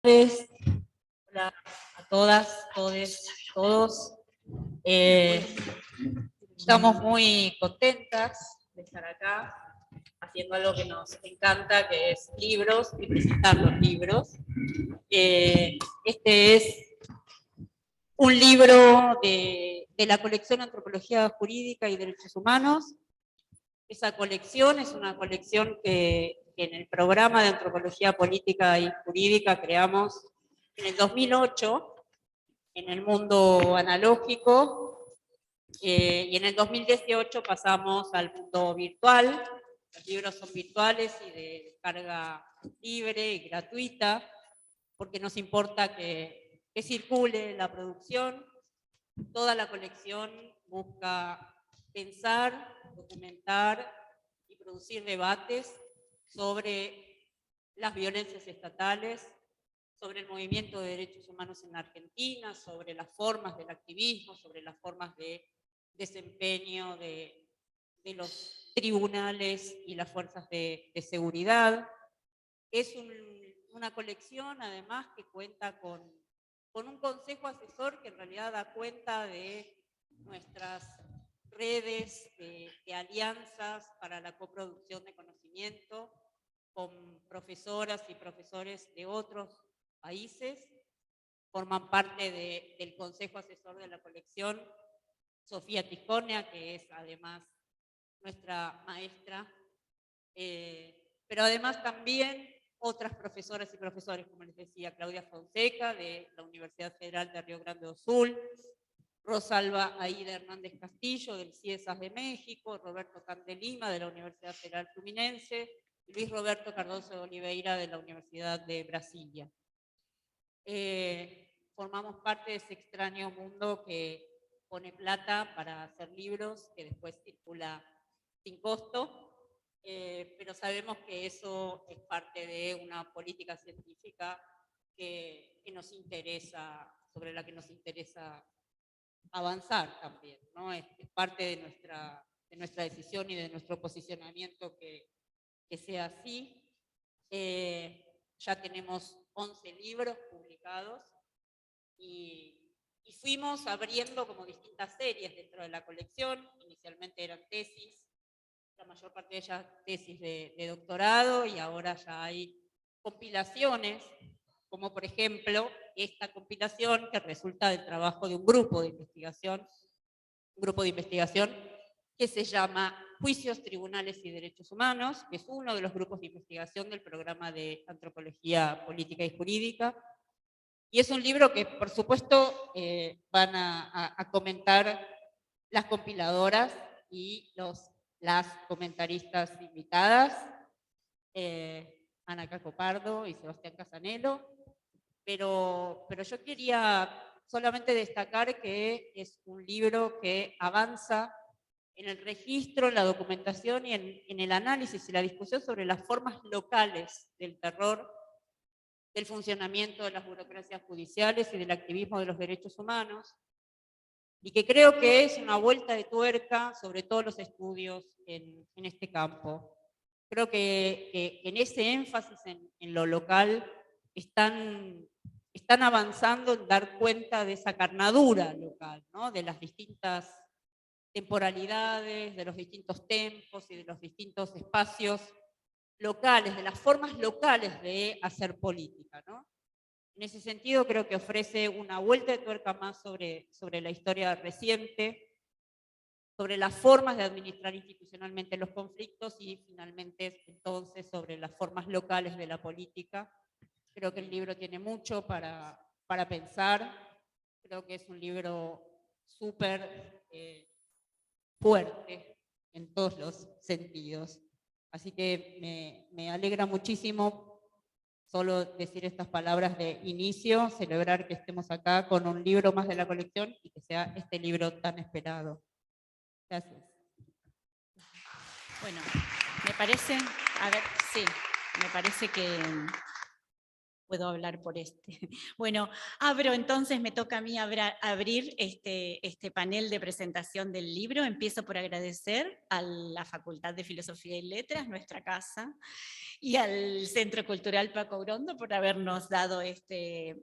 Hola a todas, todos. Estamos muy contentas de estar acá haciendo algo que nos encanta, que es libros y presentar los libros. Este es un libro de la colección Antropología Jurídica y Derechos Humanos. Esa colección es una colección que en el programa de Antropología Política y Jurídica creamos en el 2008, en el mundo analógico, y en el 2018 pasamos al mundo virtual. Los libros son virtuales y de descarga libre y gratuita, porque nos importa que circule la producción. Toda la colección busca pensar, documentar y producir debates sobre las violencias estatales, sobre el movimiento de derechos humanos en Argentina, sobre las formas del activismo, sobre las formas de desempeño de los tribunales y las fuerzas de seguridad. Es una colección, además, que cuenta con un consejo asesor que en realidad da cuenta de nuestras redes de alianzas para la coproducción de conocimiento con profesoras y profesores de otros países. Forman parte del consejo asesor de la colección Sofía Ticornia, que es además nuestra maestra, pero además también otras profesoras y profesores, como les decía, Claudia Fonseca, de la Universidad Federal de Río Grande do Sul, Rosalba Aida Hernández Castillo, del CIESAS de México, Roberto Candelima, de la Universidad Federal Fluminense, y Luis Roberto Cardoso de Oliveira, de la Universidad de Brasilia. Formamos parte de ese extraño mundo que pone plata para hacer libros, que después circula sin costo, pero sabemos que eso es parte de una política científica que nos interesa, sobre la que nos interesa avanzar también, ¿no? Es parte de nuestra decisión y de nuestro posicionamiento que sea así. Ya tenemos 11 libros publicados y fuimos abriendo como distintas series dentro de la colección. Inicialmente eran tesis, la mayor parte de ellas tesis de doctorado, y ahora ya hay compilaciones, como por ejemplo esta compilación que resulta del trabajo de un grupo de investigación que se llama Juicios, Tribunales y Derechos Humanos, que es uno de los grupos de investigación del programa de Antropología Política y Jurídica. Y es un libro que, por supuesto, van a comentar las compiladoras y las comentaristas invitadas, Ana Cacopardo y Sebastián Casanelo, pero yo quería solamente destacar que es un libro que avanza en el registro, en la documentación y en el análisis y la discusión sobre las formas locales del terror, del funcionamiento de las burocracias judiciales y del activismo de los derechos humanos, y que creo que es una vuelta de tuerca sobre todos los estudios en este campo. Creo que en ese énfasis en lo local están avanzando en dar cuenta de esa carnadura local, ¿no? De las distintas temporalidades, de los distintos tempos y de los distintos espacios locales, de las formas locales de hacer política, ¿no? En ese sentido, creo que ofrece una vuelta de tuerca más sobre la historia reciente, sobre las formas de administrar institucionalmente los conflictos y finalmente entonces sobre las formas locales de la política. Creo que el libro tiene mucho para pensar. Creo que es un libro súper fuerte en todos los sentidos. Así que me alegra muchísimo solo decir estas palabras de inicio, celebrar que estemos acá con un libro más de la colección y que sea este libro tan esperado. Gracias. Bueno, me parece, a ver, sí, me parece que puedo hablar por este. Bueno, entonces me toca a mí abrir este panel de presentación del libro. Empiezo por agradecer a la Facultad de Filosofía y Letras, nuestra casa, y al Centro Cultural Paco Urondo por habernos dado este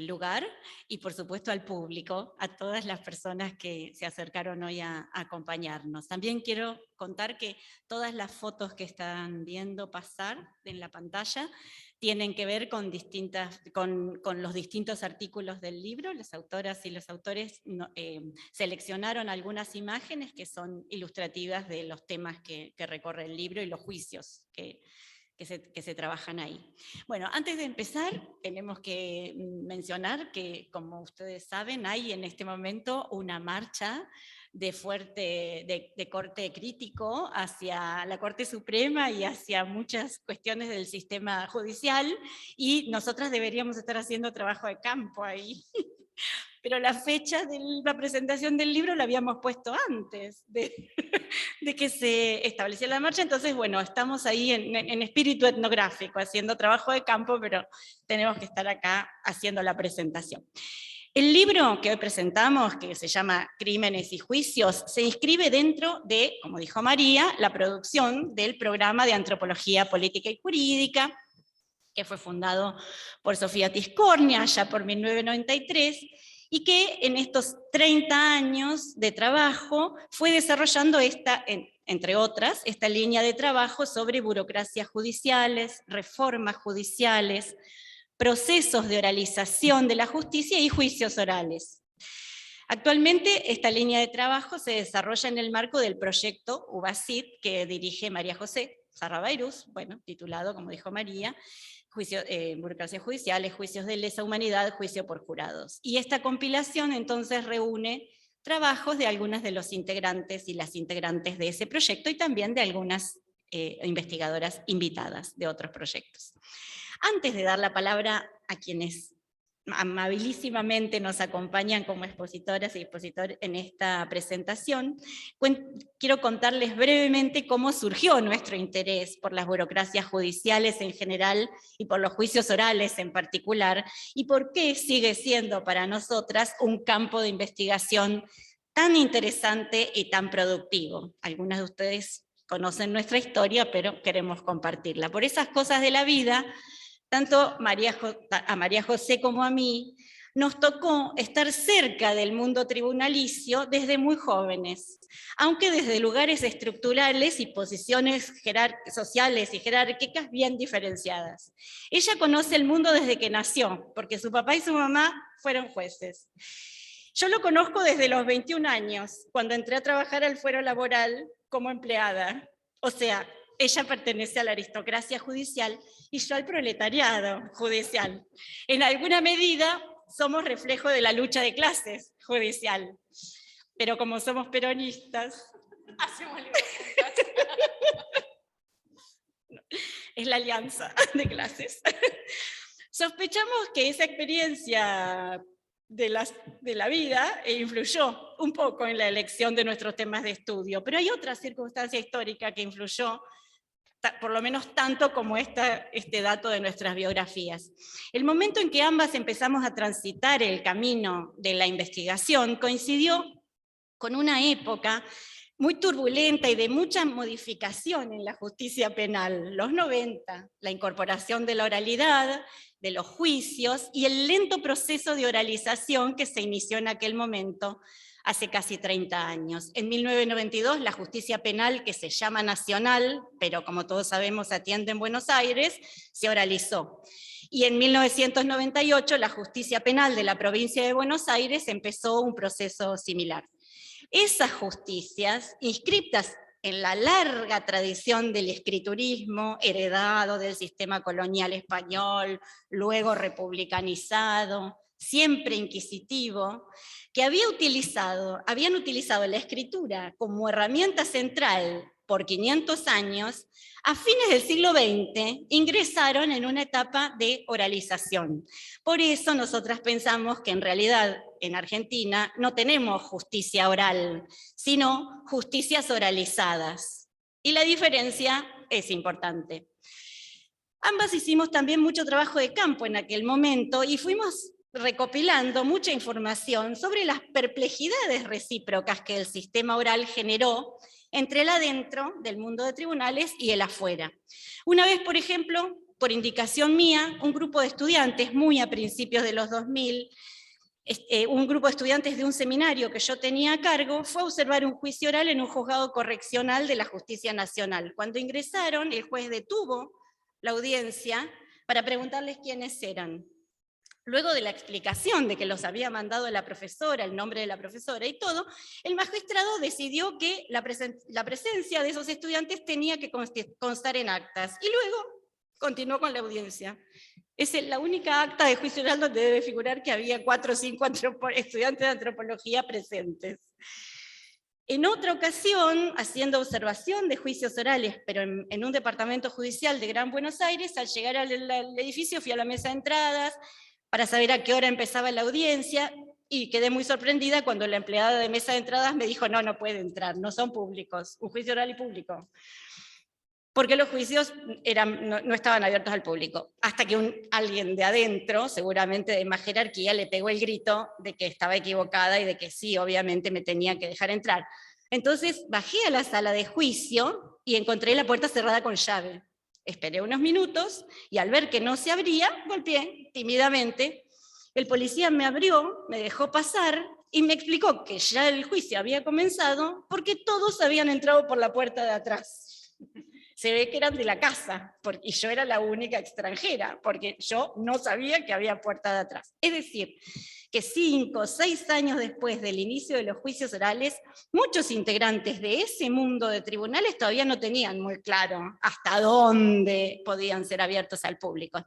lugar, y por supuesto al público, a todas las personas que se acercaron hoy a acompañarnos. También quiero contar que todas las fotos que están viendo pasar en la pantalla tienen que ver con los distintos artículos del libro. Las autoras y los autores seleccionaron algunas imágenes que son ilustrativas de los temas que recorre el libro y los juicios que se trabajan ahí. Bueno, antes de empezar, tenemos que mencionar que, como ustedes saben, hay en este momento una marcha de corte crítico hacia la Corte Suprema y hacia muchas cuestiones del sistema judicial, y nosotras deberíamos estar haciendo trabajo de campo ahí. Pero la fecha de la presentación del libro la habíamos puesto antes de que se estableciera la marcha, entonces bueno, estamos ahí en espíritu etnográfico, haciendo trabajo de campo, pero tenemos que estar acá haciendo la presentación. El libro que hoy presentamos, que se llama Crímenes y Juicios, se inscribe dentro de, como dijo María, la producción del programa de Antropología Política y Jurídica, que fue fundado por Sofía Tiscornia ya por 1993, y que en estos 30 años de trabajo fue desarrollando entre otras, esta línea de trabajo sobre burocracias judiciales, reformas judiciales, procesos de oralización de la justicia y juicios orales. Actualmente esta línea de trabajo se desarrolla en el marco del proyecto UBACIT que dirige María José Sarrabairuz, bueno, titulado, como dijo María, burocracias judiciales, juicios de lesa humanidad, juicio por jurados. Y esta compilación entonces reúne trabajos de algunas de los integrantes y las integrantes de ese proyecto y también de algunas investigadoras invitadas de otros proyectos. Antes de dar la palabra a quienes amabilísimamente nos acompañan como expositoras y expositores en esta presentación, quiero contarles brevemente cómo surgió nuestro interés por las burocracias judiciales en general y por los juicios orales en particular, y por qué sigue siendo para nosotras un campo de investigación tan interesante y tan productivo. Algunas de ustedes conocen nuestra historia, pero queremos compartirla. Por esas cosas de la vida, tanto a María José como a mí, nos tocó estar cerca del mundo tribunalicio desde muy jóvenes, aunque desde lugares estructurales y posiciones sociales y jerárquicas bien diferenciadas. Ella conoce el mundo desde que nació, porque su papá y su mamá fueron jueces. Yo lo conozco desde los 21 años, cuando entré a trabajar al fuero laboral como empleada. O sea, ella pertenece a la aristocracia judicial y yo al proletariado judicial. En alguna medida somos reflejo de la lucha de clases judicial, pero como somos peronistas, hacemos es la alianza de clases. Sospechamos que esa experiencia de la vida influyó un poco en la elección de nuestros temas de estudio, pero hay otra circunstancia histórica que influyó por lo menos tanto como este dato de nuestras biografías. El momento en que ambas empezamos a transitar el camino de la investigación coincidió con una época muy turbulenta y de mucha modificación en la justicia penal, los 90, la incorporación de la oralidad, de los juicios y el lento proceso de oralización que se inició en aquel momento hace casi 30 años. En 1992 la justicia penal, que se llama nacional, pero como todos sabemos atiende en Buenos Aires, se oralizó. Y en 1998 la justicia penal de la provincia de Buenos Aires empezó un proceso similar. Esas justicias, inscritas en la larga tradición del escriturismo, heredado del sistema colonial español, luego republicanizado, siempre inquisitivo, que habían utilizado la escritura como herramienta central por 500 años, a fines del siglo XX ingresaron en una etapa de oralización. Por eso nosotras pensamos que en realidad en Argentina no tenemos justicia oral, sino justicias oralizadas. Y la diferencia es importante. Ambas hicimos también mucho trabajo de campo en aquel momento y fuimos recopilando mucha información sobre las perplejidades recíprocas que el sistema oral generó entre el adentro del mundo de tribunales y el afuera. Una vez, por ejemplo, por indicación mía, un grupo de estudiantes, muy a principios de los 2000, un grupo de estudiantes de un seminario que yo tenía a cargo, fue a observar un juicio oral en un juzgado correccional de la Justicia Nacional. Cuando ingresaron, el juez detuvo la audiencia para preguntarles quiénes eran. Luego de la explicación de que los había mandado la profesora, el nombre de la profesora y todo, el magistrado decidió que la presencia de esos estudiantes tenía que constar en actas. Y luego continuó con la audiencia. Es la única acta de juicio oral donde debe figurar que había 4 o 5 estudiantes de antropología presentes. En otra ocasión, haciendo observación de juicios orales, pero en un departamento judicial de Gran Buenos Aires, al llegar al edificio fui a la mesa de entradas para saber a qué hora empezaba la audiencia y quedé muy sorprendida cuando la empleada de mesa de entradas me dijo, no puede entrar, no son públicos, un juicio oral y público. Porque los juicios no estaban abiertos al público, hasta que alguien de adentro, seguramente de más jerarquía, le pegó el grito de que estaba equivocada y de que sí, obviamente me tenía que dejar entrar. Entonces bajé a la sala de juicio y encontré la puerta cerrada con llave. Esperé unos minutos y al ver que no se abría, golpeé tímidamente. El policía me abrió, me dejó pasar y me explicó que ya el juicio había comenzado porque todos habían entrado por la puerta de atrás. Se ve que eran de la casa, y yo era la única extranjera, porque yo no sabía que había puerta de atrás. Es decir, que 5 o 6 años después del inicio de los juicios orales, muchos integrantes de ese mundo de tribunales todavía no tenían muy claro hasta dónde podían ser abiertos al público.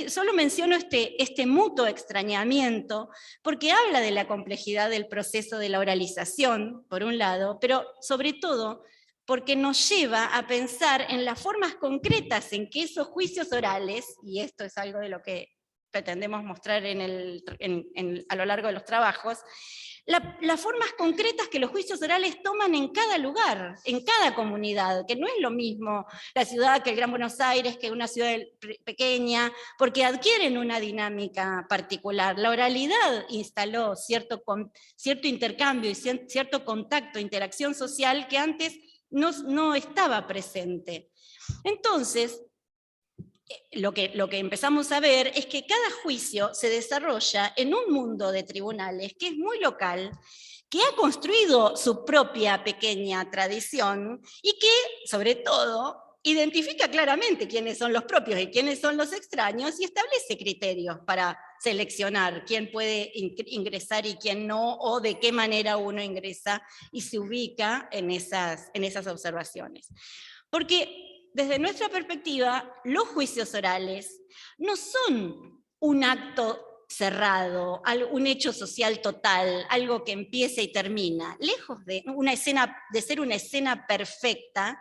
Solo menciono este mutuo extrañamiento, porque habla de la complejidad del proceso de la oralización, por un lado, pero sobre todo porque nos lleva a pensar en las formas concretas en que esos juicios orales, y esto es algo de lo que pretendemos mostrar a lo largo de los trabajos, las formas concretas que los juicios orales toman en cada lugar, en cada comunidad, que no es lo mismo la ciudad que el Gran Buenos Aires, que una ciudad pequeña, porque adquieren una dinámica particular. La oralidad instaló cierto intercambio y cierto contacto, interacción social que antes no estaba presente. Entonces, lo que empezamos a ver es que cada juicio se desarrolla en un mundo de tribunales que es muy local, que ha construido su propia pequeña tradición y que, sobre todo, identifica claramente quiénes son los propios y quiénes son los extraños y establece criterios para seleccionar quién puede ingresar y quién no, o de qué manera uno ingresa y se ubica en esas observaciones. Porque desde nuestra perspectiva, los juicios orales no son un acto cerrado, un hecho social total, algo que empieza y termina, lejos de ser una escena perfecta,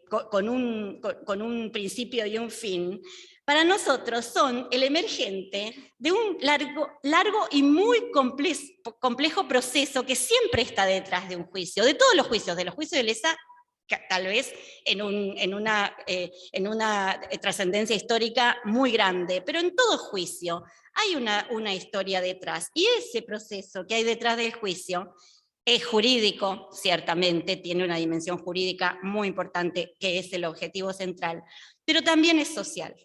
con un principio y un fin. Para nosotros son el emergente de un largo y muy complejo proceso que siempre está detrás de un juicio, de todos los juicios, de los juicios de lesa, tal vez en una trascendencia histórica muy grande, pero en todo juicio hay una historia detrás, y ese proceso que hay detrás del juicio es jurídico, ciertamente, tiene una dimensión jurídica muy importante, que es el objetivo central, pero también es social.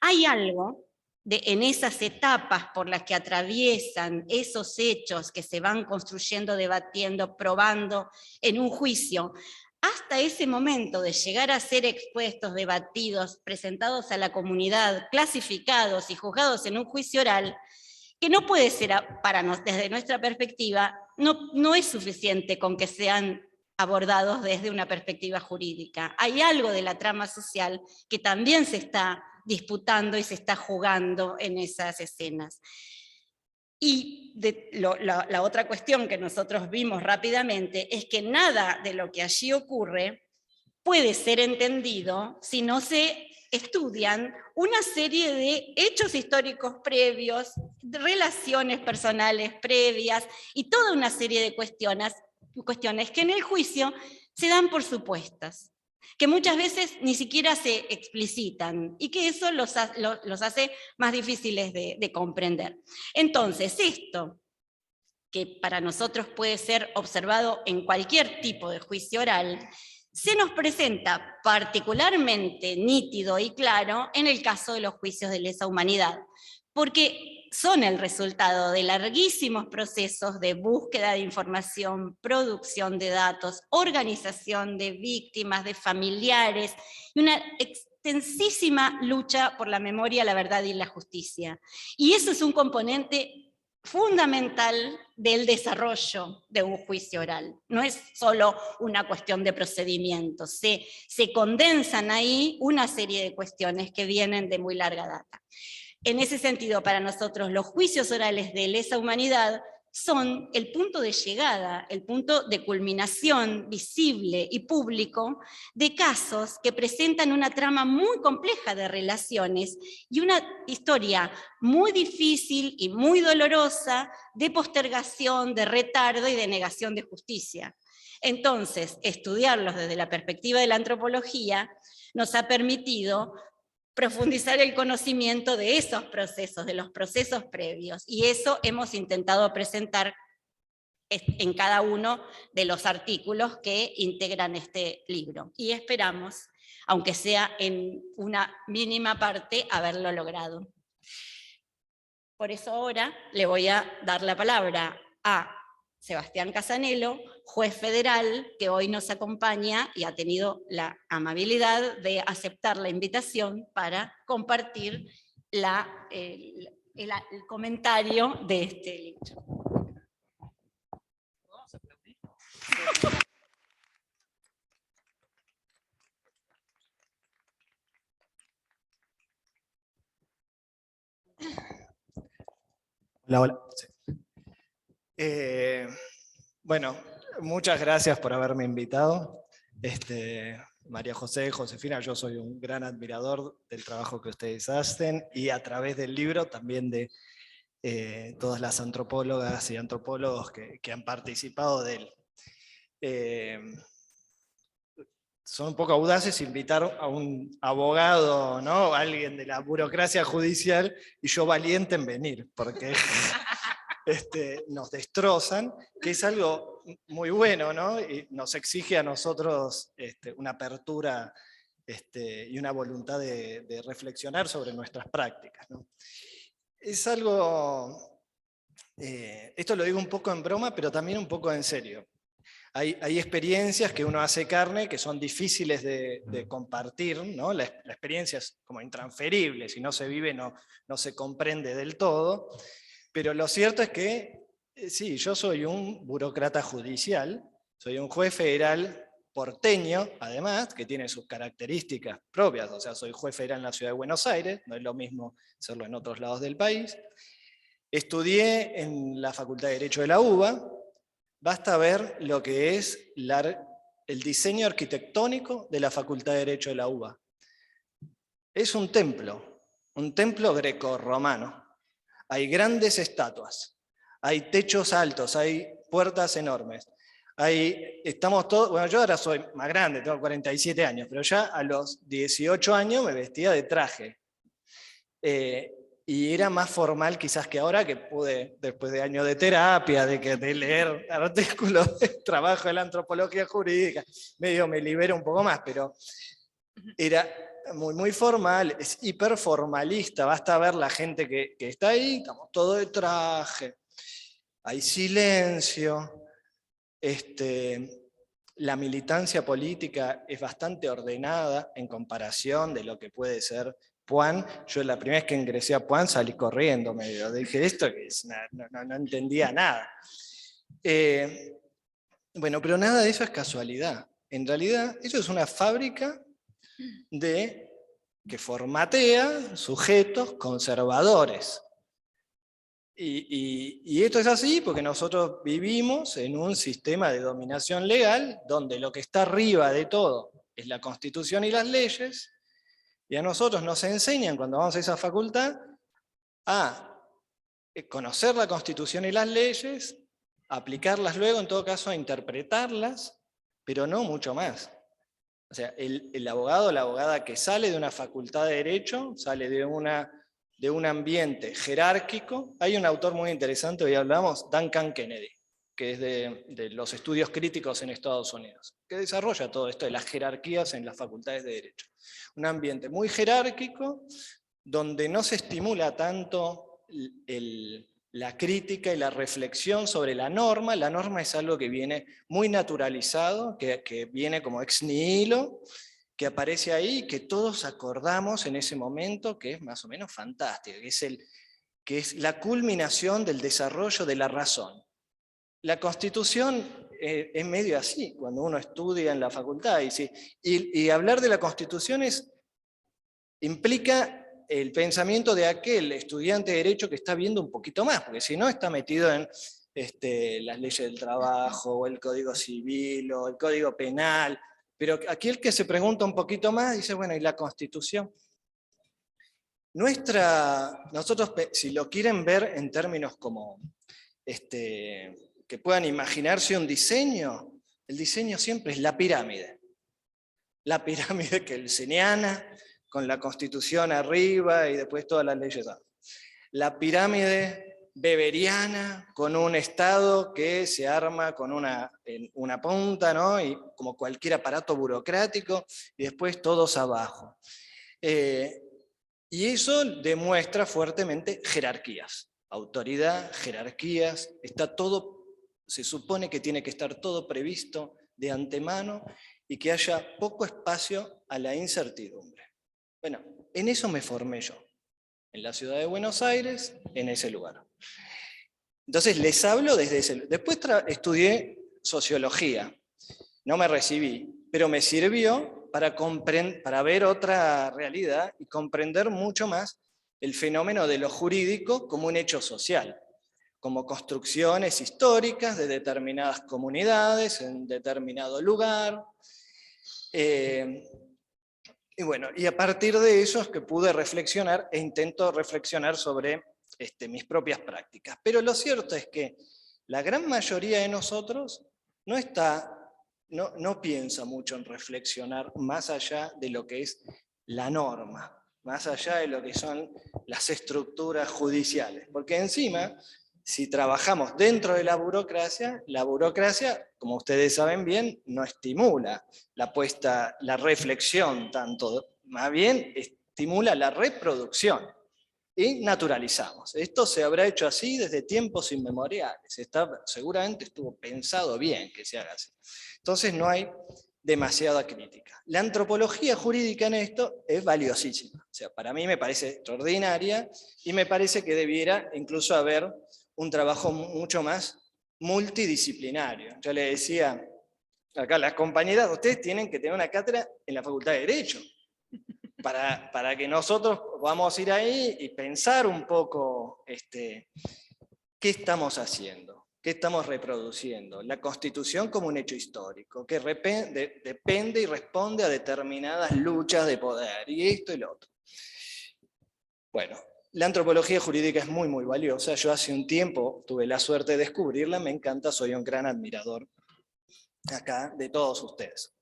Hay algo en esas etapas por las que atraviesan esos hechos que se van construyendo, debatiendo, probando en un juicio, hasta ese momento de llegar a ser expuestos, debatidos, presentados a la comunidad, clasificados y juzgados en un juicio oral, que no puede ser, desde nuestra perspectiva, no es suficiente con que sean abordados desde una perspectiva jurídica. Hay algo de la trama social que también se está disputando y se está jugando en esas escenas. Y la otra cuestión que nosotros vimos rápidamente es que nada de lo que allí ocurre puede ser entendido si no se estudian una serie de hechos históricos previos, de relaciones personales previas y toda una serie de cuestiones que en el juicio se dan por supuestas. que muchas veces ni siquiera se explicitan y que eso los hace más difíciles de comprender. Entonces, esto, que para nosotros puede ser observado en cualquier tipo de juicio oral, se nos presenta particularmente nítido y claro en el caso de los juicios de lesa humanidad, porque son el resultado de larguísimos procesos de búsqueda de información, producción de datos, organización de víctimas, de familiares, y una extensísima lucha por la memoria, la verdad y la justicia. Y eso es un componente fundamental del desarrollo de un juicio oral. No es solo una cuestión de procedimientos, se condensan ahí una serie de cuestiones que vienen de muy larga data. En ese sentido, para nosotros, los juicios orales de lesa humanidad son el punto de llegada, el punto de culminación visible y público de casos que presentan una trama muy compleja de relaciones y una historia muy difícil y muy dolorosa de postergación, de retardo y de negación de justicia. Entonces, estudiarlos desde la perspectiva de la antropología nos ha permitido profundizar el conocimiento de esos procesos, de los procesos previos, y eso hemos intentado presentar en cada uno de los artículos que integran este libro. Y esperamos, aunque sea en una mínima parte, haberlo logrado. Por eso ahora le voy a dar la palabra a Sebastián Casanello, juez federal, que hoy nos acompaña y ha tenido la amabilidad de aceptar la invitación para compartir el comentario de este libro. Hola, hola. Sí. Bueno, muchas gracias por haberme invitado. María José, Josefina, yo soy un gran admirador del trabajo que ustedes hacen y a través del libro también de todas las antropólogas y antropólogos que han participado de él. Son un poco audaces invitar a un abogado, ¿no? Alguien de la burocracia judicial, y yo valiente en venir, porque nos destrozan, que es algo muy bueno, ¿no? Y nos exige a nosotros una apertura y una voluntad de reflexionar sobre nuestras prácticas, ¿no? Es algo, esto lo digo un poco en broma, pero también un poco en serio. Hay experiencias que uno hace carne que son difíciles de compartir, ¿no? La experiencia es como intransferible, si no se vive no se comprende del todo, pero lo cierto es que, sí, yo soy un burócrata judicial, soy un juez federal porteño, además, que tiene sus características propias, o sea, soy juez federal en la ciudad de Buenos Aires, no es lo mismo serlo en otros lados del país. Estudié en la Facultad de Derecho de la UBA. Basta ver lo que es el diseño arquitectónico de la Facultad de Derecho de la UBA. Es un templo grecorromano. Hay grandes estatuas, hay techos altos, hay puertas enormes. Estamos todos, bueno, yo ahora soy más grande, tengo 47 años, pero ya a los 18 años me vestía de traje. Y era más formal quizás que ahora, que pude, después de años de terapia, de leer artículos de trabajo de la antropología jurídica, medio me libero un poco más, pero era muy, muy formal, es hiperformalista, basta ver la gente que está ahí, estamos todos de traje, hay silencio, la militancia política es bastante ordenada en comparación de lo que puede ser Puan. Yo la primera vez que ingresé a Puan salí corriendo medio. Dije, esto que es, no entendía nada. Bueno, pero nada de eso es casualidad. En realidad, eso es una fábrica que formatea sujetos conservadores. Y esto es así porque nosotros vivimos en un sistema de dominación legal donde lo que está arriba de todo es la Constitución y las leyes, y a nosotros nos enseñan cuando vamos a esa facultad a conocer la Constitución y las leyes, aplicarlas luego, en todo caso a interpretarlas, pero no mucho más. O sea, el abogado o la abogada que sale de una facultad de Derecho, sale de un ambiente jerárquico. Hay un autor muy interesante, hoy hablamos, Duncan Kennedy, que es de los estudios críticos en Estados Unidos, que desarrolla todo esto de las jerarquías en las facultades de Derecho. Un ambiente muy jerárquico, donde no se estimula tanto la crítica y la reflexión sobre la norma. La norma es algo que viene muy naturalizado, que viene como ex nihilo, que aparece ahí, que todos acordamos en ese momento, que es más o menos fantástico, que es la culminación del desarrollo de la razón. La Constitución es medio así, cuando uno estudia en la facultad, y hablar de la Constitución implica el pensamiento de aquel estudiante de Derecho que está viendo un poquito más, porque si no está metido en las leyes del trabajo, o el Código Civil, o el Código Penal, pero aquel que se pregunta un poquito más dice, bueno, ¿y la Constitución? Nosotros, si lo quieren ver en términos como que puedan imaginarse un diseño, el diseño siempre es la pirámide. La pirámide kelseniana, con la Constitución arriba y después todas las leyes. La pirámide weberiana, con un Estado que se arma con una punta, ¿no? Y como cualquier aparato burocrático, y después todos abajo. Y eso demuestra fuertemente jerarquías. Autoridad, jerarquías, está todo, se supone que tiene que estar todo previsto de antemano y que haya poco espacio a la incertidumbre. Bueno, en eso me formé yo, en la ciudad de Buenos Aires, en ese lugar. Entonces les hablo desde ese lugar. Después estudié sociología, no me recibí, pero me sirvió para ver otra realidad y comprender mucho más el fenómeno de lo jurídico como un hecho social, como construcciones históricas de determinadas comunidades en determinado lugar. Y bueno, y a partir de eso es que pude reflexionar e intento reflexionar sobre mis propias prácticas. Pero lo cierto es que la gran mayoría de nosotros no piensa mucho en reflexionar más allá de lo que es la norma, más allá de lo que son las estructuras judiciales. Porque encima, si trabajamos dentro de la burocracia, como ustedes saben bien, no estimula la reflexión tanto, más bien estimula la reproducción. Y naturalizamos. Esto se habrá hecho así desde tiempos inmemoriales. Seguramente estuvo pensado bien que se haga así. Entonces no hay demasiada crítica. La antropología jurídica en esto es valiosísima. O sea, para mí me parece extraordinaria y me parece que debiera incluso haber un trabajo mucho más multidisciplinario. Yo le decía acá a las compañeras, ustedes tienen que tener una cátedra en la Facultad de Derecho. Para que nosotros podamos ir ahí y pensar un poco qué estamos haciendo, qué estamos reproduciendo. La Constitución como un hecho histórico, que depende y responde a determinadas luchas de poder, y esto y lo otro. Bueno, la antropología jurídica es muy, muy valiosa. Yo hace un tiempo tuve la suerte de descubrirla, me encanta, soy un gran admirador acá de todos ustedes.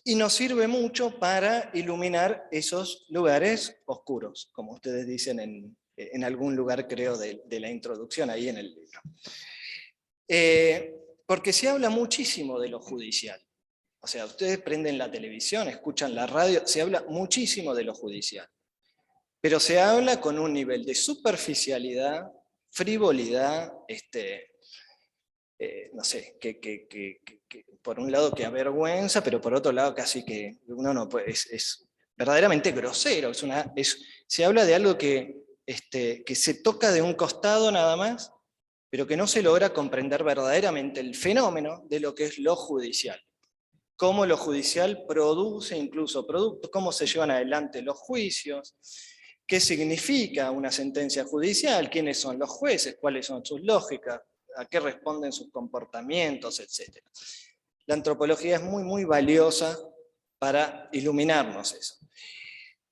Y nos sirve mucho para iluminar esos lugares oscuros, como ustedes dicen en algún lugar, creo, de la introducción ahí en el libro. Porque se habla muchísimo de lo judicial. O sea, ustedes prenden la televisión, escuchan la radio, se habla muchísimo de lo judicial. Pero se habla con un nivel de superficialidad, frivolidad, no sé, que por un lado que avergüenza, pero por otro lado casi que uno no puede, es verdaderamente grosero. Se habla de algo que se toca de un costado nada más, pero que no se logra comprender verdaderamente el fenómeno de lo que es lo judicial. Cómo lo judicial produce incluso productos, cómo se llevan adelante los juicios, qué significa una sentencia judicial, quiénes son los jueces, cuáles son sus lógicas, a qué responden sus comportamientos, etc. La antropología es muy, muy valiosa para iluminarnos eso.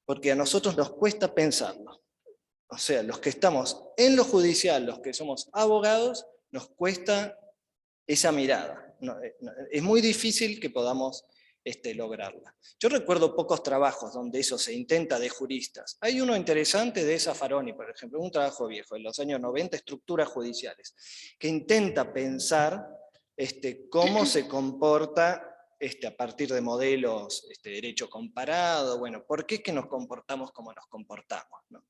Porque a nosotros nos cuesta pensarlo. O sea, los que estamos en lo judicial, los que somos abogados, nos cuesta esa mirada. es muy difícil que podamos lograrla. Yo recuerdo pocos trabajos donde eso se intenta de juristas. Hay uno interesante de Zaffaroni, por ejemplo, un trabajo viejo, en los años 90, estructuras judiciales, que intenta pensar cómo se comporta a partir de modelos de derecho comparado, bueno, ¿por qué es que nos comportamos como nos comportamos? ¿No?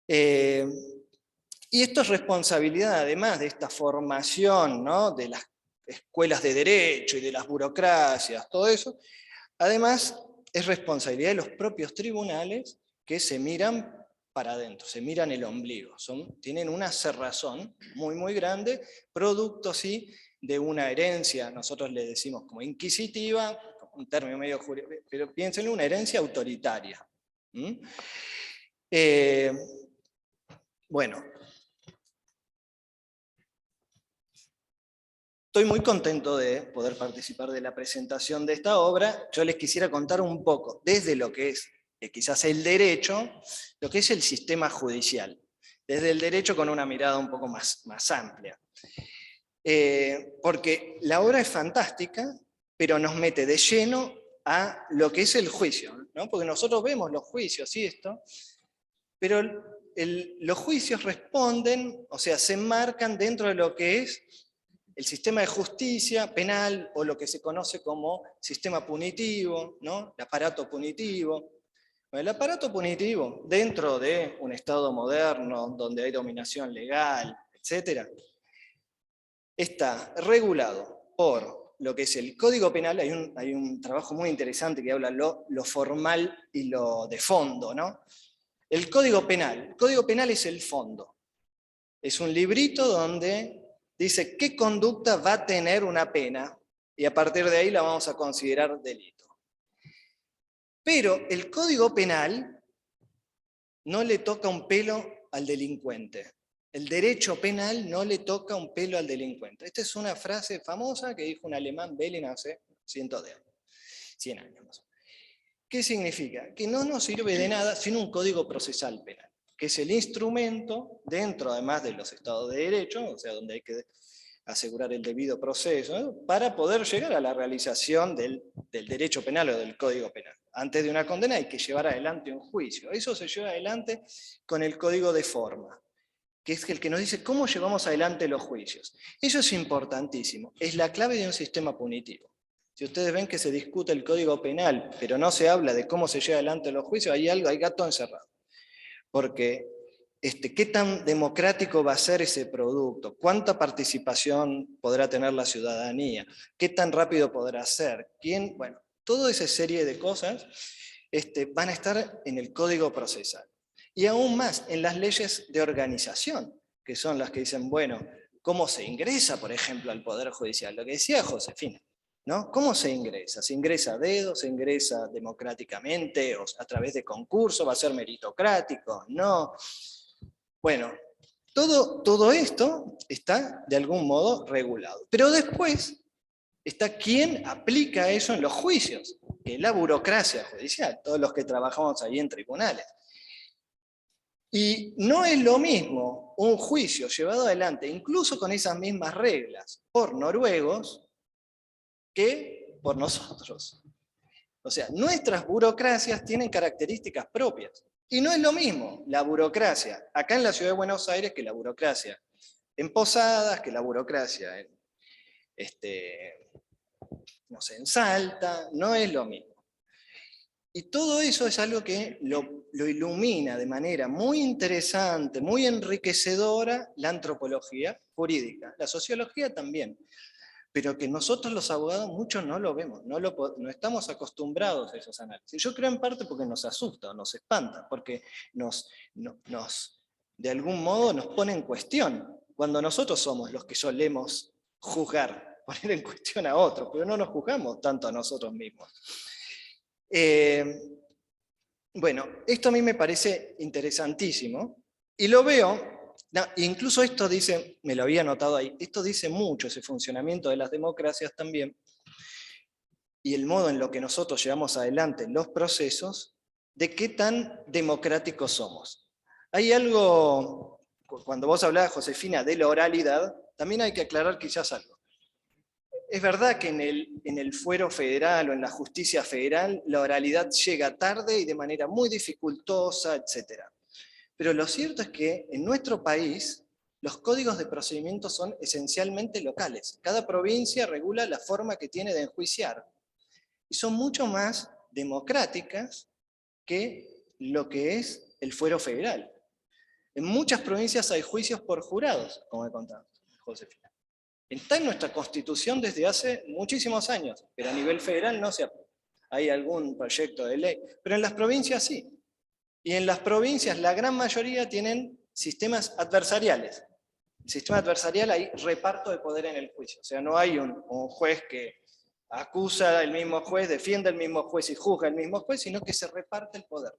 Y esto es responsabilidad, además de esta formación, ¿no?, de las escuelas de derecho y de las burocracias, todo eso, además es responsabilidad de los propios tribunales que se miran para adentro, se miran el ombligo, tienen una cerrazón muy, muy grande, producto, sí, de una herencia, nosotros le decimos como inquisitiva, un término medio jurídico, pero piénsenlo, una herencia autoritaria. Bueno, estoy muy contento de poder participar de la presentación de esta obra. Yo les quisiera contar un poco, desde lo que es quizás el derecho, lo que es el sistema judicial, desde el derecho con una mirada un poco más amplia. Porque la obra es fantástica, pero nos mete de lleno a lo que es el juicio, ¿no? Porque nosotros vemos los juicios y esto, pero los juicios responden, o sea, se enmarcan dentro de lo que es el sistema de justicia penal, o lo que se conoce como sistema punitivo, ¿no?, el aparato punitivo. El aparato punitivo, dentro de un Estado moderno, donde hay dominación legal, etc., está regulado por lo que es el Código Penal. Hay un trabajo muy interesante que habla lo formal y lo de fondo, ¿no? El Código Penal es el fondo. Es un librito donde dice qué conducta va a tener una pena, y a partir de ahí la vamos a considerar delito. Pero el Código Penal no le toca un pelo al delincuente. El derecho penal no le toca un pelo al delincuente. Esta es una frase famosa que dijo un alemán, Belin, hace 100 años más o menos. ¿Qué significa? Que no nos sirve de nada sin un código procesal penal, que es el instrumento, dentro además de los estados de derecho, o sea, donde hay que asegurar el debido proceso, ¿no?, para poder llegar a la realización del derecho penal o del código penal. Antes de una condena hay que llevar adelante un juicio. Eso se lleva adelante con el código de forma, que es el que nos dice cómo llevamos adelante los juicios. Eso es importantísimo, es la clave de un sistema punitivo. Si ustedes ven que se discute el Código Penal, pero no se habla de cómo se lleva adelante los juicios, hay gato encerrado. Porque ¿qué tan democrático va a ser ese producto? ¿Cuánta participación podrá tener la ciudadanía? ¿Qué tan rápido podrá ser? ¿Quién? Bueno, toda esa serie de cosas van a estar en el Código Procesal. Y aún más, en las leyes de organización, que son las que dicen, bueno, ¿cómo se ingresa, por ejemplo, al Poder Judicial? Lo que decía Josefina, ¿no? ¿Cómo se ingresa? ¿Se ingresa a dedo? ¿Se ingresa democráticamente? ¿O a través de concurso? ¿Va a ser meritocrático? No. Bueno, todo esto está de algún modo regulado. Pero después está quien aplica eso en los juicios, que es la burocracia judicial, todos los que trabajamos ahí en tribunales. Y no es lo mismo un juicio llevado adelante, incluso con esas mismas reglas, por noruegos, que por nosotros. O sea, nuestras burocracias tienen características propias. Y no es lo mismo la burocracia acá en la ciudad de Buenos Aires que la burocracia en Posadas, que la burocracia en, no sé, en Salta, no es lo mismo. Y todo eso es algo que lo ilumina de manera muy interesante, muy enriquecedora la antropología jurídica, la sociología también, pero que nosotros los abogados muchos no lo vemos, no estamos acostumbrados a esos análisis. Yo creo en parte porque nos asusta, nos espanta, porque de algún modo nos pone en cuestión, cuando nosotros somos los que solemos juzgar, poner en cuestión a otros, pero no nos juzgamos tanto a nosotros mismos. Bueno, esto a mí me parece interesantísimo, y lo veo. Incluso esto dice, me lo había notado ahí, esto dice mucho ese funcionamiento de las democracias también, y el modo en lo que nosotros llevamos adelante los procesos, de qué tan democráticos somos. Hay algo, cuando vos hablabas, Josefina, de la oralidad, también hay que aclarar quizás algo. es verdad que en el fuero federal o en la justicia federal la oralidad llega tarde y de manera muy dificultosa, etc. Pero lo cierto es que en nuestro país los códigos de procedimiento son esencialmente locales. Cada provincia regula la forma que tiene de enjuiciar. Y son mucho más democráticas que lo que es el fuero federal. En muchas provincias hay juicios por jurados, como he contado, Josefina. Está en nuestra Constitución desde hace muchísimos años, pero a nivel federal no se aplica. Hay algún proyecto de ley, pero en las provincias sí. Y en las provincias la gran mayoría tienen sistemas adversariales. El sistema adversarial hay reparto de poder en el juicio. O sea, no hay un juez que acusa al mismo juez, defiende al mismo juez y juzga al mismo juez, sino que se reparte el poder.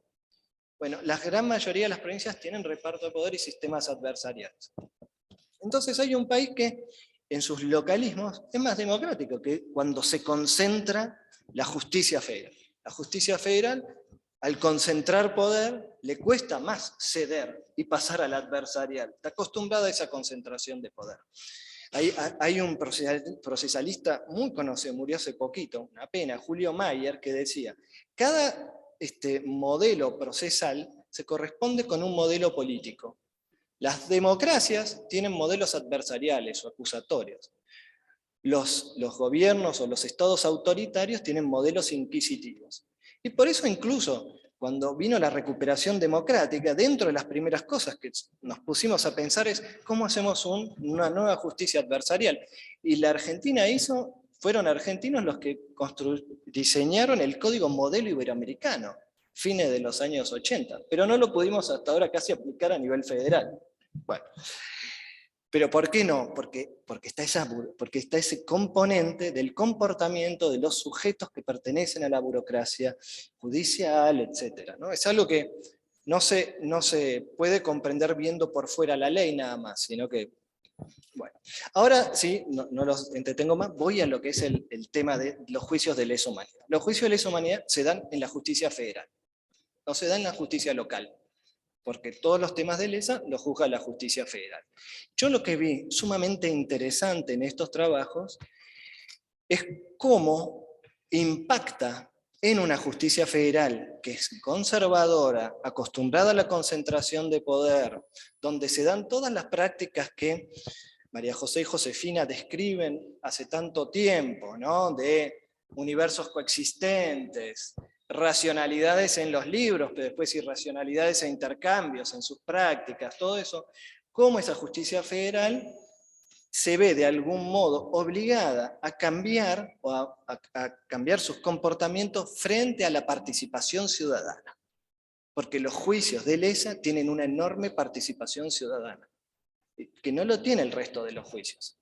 Bueno, la gran mayoría de las provincias tienen reparto de poder y sistemas adversariales. Entonces hay un país que en sus localismos es más democrático que cuando se concentra la justicia federal. La justicia federal, al concentrar poder, le cuesta más ceder y pasar al adversarial. Está acostumbrada a esa concentración de poder. Hay un procesalista muy conocido, murió hace poquito, una pena, Julio Mayer, que decía, cada modelo procesal se corresponde con un modelo político. Las democracias tienen modelos adversariales o acusatorios. Los gobiernos o los estados autoritarios tienen modelos inquisitivos. Y por eso incluso cuando vino la recuperación democrática, dentro de las primeras cosas que nos pusimos a pensar es cómo hacemos una nueva justicia adversarial. Y la Argentina fueron argentinos los que diseñaron el Código Modelo Iberoamericano, fines de los años 80, pero no lo pudimos hasta ahora casi aplicar a nivel federal. Bueno, pero ¿por qué no? Porque está ese componente del comportamiento de los sujetos que pertenecen a la burocracia judicial, etc. ¿no? Es algo que no se puede comprender viendo por fuera la ley nada más, sino que, bueno. Ahora sí, no los entretengo más, voy a lo que es el tema de los juicios de lesa humanidad. Los juicios de lesa humanidad se dan en la justicia federal, no se dan en la justicia local, porque todos los temas de lesa los juzga la justicia federal. Yo lo que vi sumamente interesante en estos trabajos es cómo impacta en una justicia federal que es conservadora, acostumbrada a la concentración de poder, donde se dan todas las prácticas que María José y Josefina describen hace tanto tiempo, ¿no? De universos coexistentes, racionalidades en los libros, pero después irracionalidades e intercambios en sus prácticas, todo eso, cómo esa justicia federal se ve de algún modo obligada a cambiar, o a cambiar sus comportamientos frente a la participación ciudadana. Porque los juicios de lesa tienen una enorme participación ciudadana, que no lo tiene el resto de los juicios.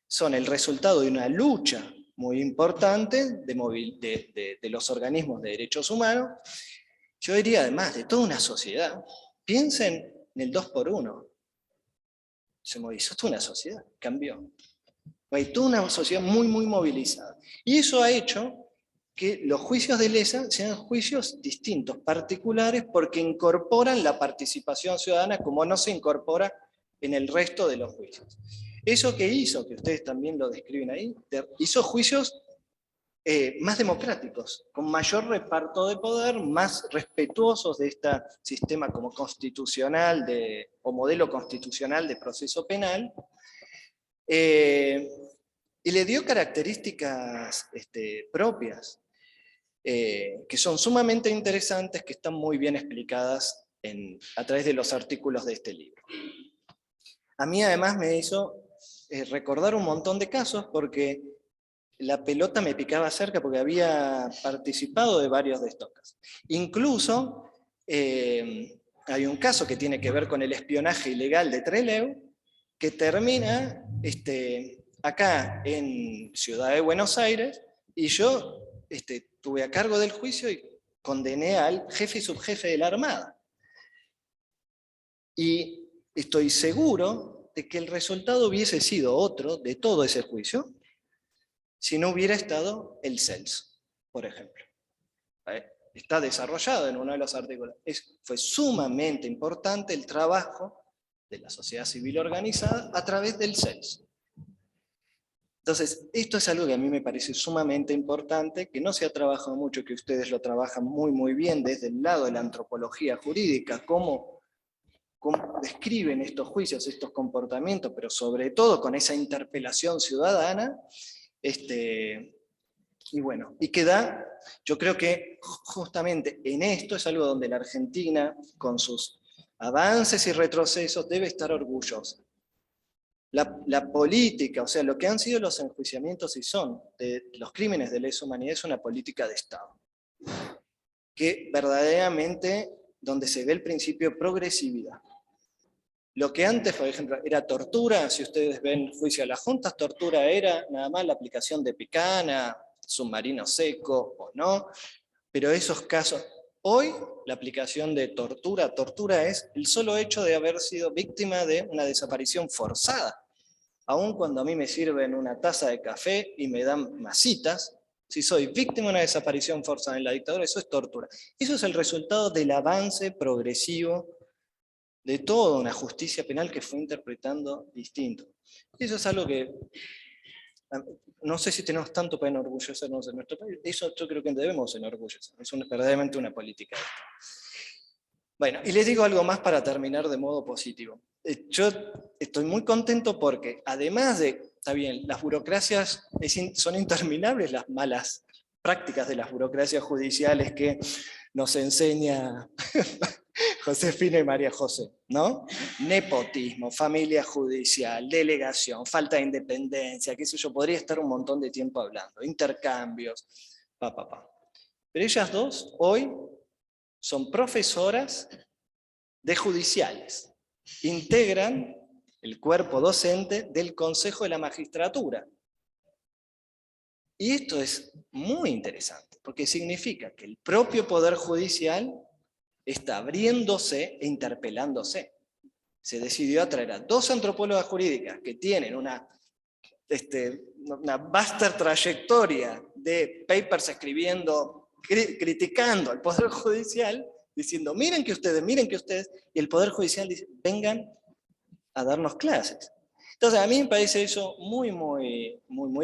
Son el resultado de una lucha muy importante de los organismos de derechos humanos, yo diría además de toda una sociedad. Piensen en el 2x1. Se movilizó toda una sociedad, cambió. Hay toda una sociedad muy, muy movilizada. Y eso ha hecho que los juicios de lesa sean juicios distintos, particulares, porque incorporan la participación ciudadana como no se incorpora en el resto de los juicios. Eso que hizo, que ustedes también lo describen ahí, hizo juicios más democráticos, con mayor reparto de poder, más respetuosos de este sistema como constitucional o modelo constitucional de proceso penal, y le dio características propias, que son sumamente interesantes, que están muy bien explicadas a través de los artículos de este libro. A mí además me hizo recordar un montón de casos, porque la pelota me picaba cerca porque había participado de varios de estos casos. Incluso hay un caso que tiene que ver con el espionaje ilegal de Trelew, que termina acá en Ciudad de Buenos Aires, y yo estuve a cargo del juicio y condené al jefe y subjefe de la Armada. Y estoy seguro de que el resultado hubiese sido otro de todo ese juicio si no hubiera estado el CELS, por ejemplo. Está desarrollado en uno de los artículos. Fue sumamente importante el trabajo de la sociedad civil organizada a través del CELS. Entonces, esto es algo que a mí me parece sumamente importante, que no se ha trabajado mucho, que ustedes lo trabajan muy bien desde el lado de la antropología jurídica, cómo describen estos juicios, estos comportamientos, pero sobre todo con esa interpelación ciudadana, y bueno, y queda, yo creo que justamente en esto es algo donde la Argentina, con sus avances y retrocesos, debe estar orgullosa. La política, o sea, lo que han sido los enjuiciamientos y son de los crímenes de lesa humanidad es una política de Estado, que verdaderamente donde se ve el principio de progresividad. Lo que antes, por ejemplo, era tortura, si ustedes ven juicio a las juntas, tortura era nada más la aplicación de picana, submarino seco o no, pero esos casos, hoy la aplicación de tortura es el solo hecho de haber sido víctima de una desaparición forzada. Aun cuando a mí me sirven una taza de café y me dan masitas, si soy víctima de una desaparición forzada en la dictadura, eso es tortura. Eso es el resultado del avance progresivo de toda una justicia penal que fue interpretando distinto. Eso es algo que no sé si tenemos tanto para enorgullecernos en nuestro país. Eso yo creo que debemos enorgullecer. Es verdaderamente una política. Bueno, y les digo algo más para terminar de modo positivo. Yo estoy muy contento porque, además de, está bien, las burocracias son interminables, las malas prácticas de las burocracias judiciales que nos enseña Josefina y María José, ¿no? Nepotismo, familia judicial, delegación, falta de independencia, qué sé yo, podría estar un montón de tiempo hablando, intercambios, Pero ellas dos hoy son profesoras de judiciales, integran el cuerpo docente del Consejo de la Magistratura. Y esto es muy interesante, porque significa que el propio Poder Judicial está abriéndose e interpelándose. Se decidió atraer a dos antropólogas jurídicas que tienen una vasta trayectoria de papers escribiendo, criticando al Poder Judicial, diciendo, miren que ustedes, y el Poder Judicial dice, vengan a darnos clases. Entonces a mí me parece eso muy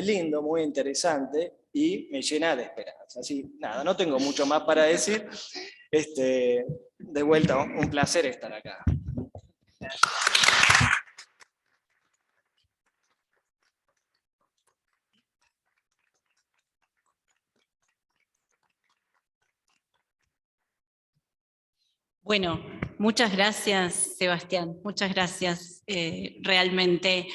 lindo, muy interesante, y me llena de esperanza. Así, nada, no tengo mucho más para decir. De vuelta, un placer estar acá. Bueno, muchas gracias, Sebastián, muchas gracias, realmente.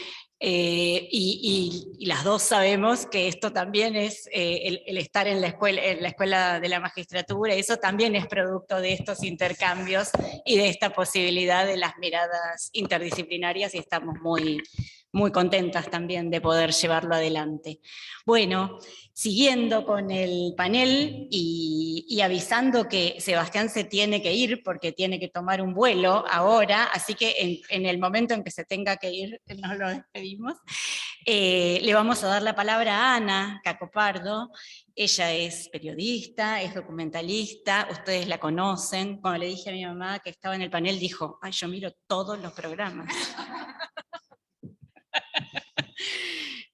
Y las dos sabemos que esto también es el estar en la escuela de la magistratura, eso también es producto de estos intercambios y de esta posibilidad de las miradas interdisciplinarias, y estamos muy contentas también de poder llevarlo adelante. Bueno, siguiendo con el panel y avisando que Sebastián se tiene que ir porque tiene que tomar un vuelo ahora, así que en el momento en que se tenga que ir, nos lo despedimos. Le vamos a dar la palabra a Ana Cacopardo. Ella es periodista, es documentalista, ustedes la conocen. Cuando le dije a mi mamá que estaba en el panel, dijo, ay, yo miro todos los programas.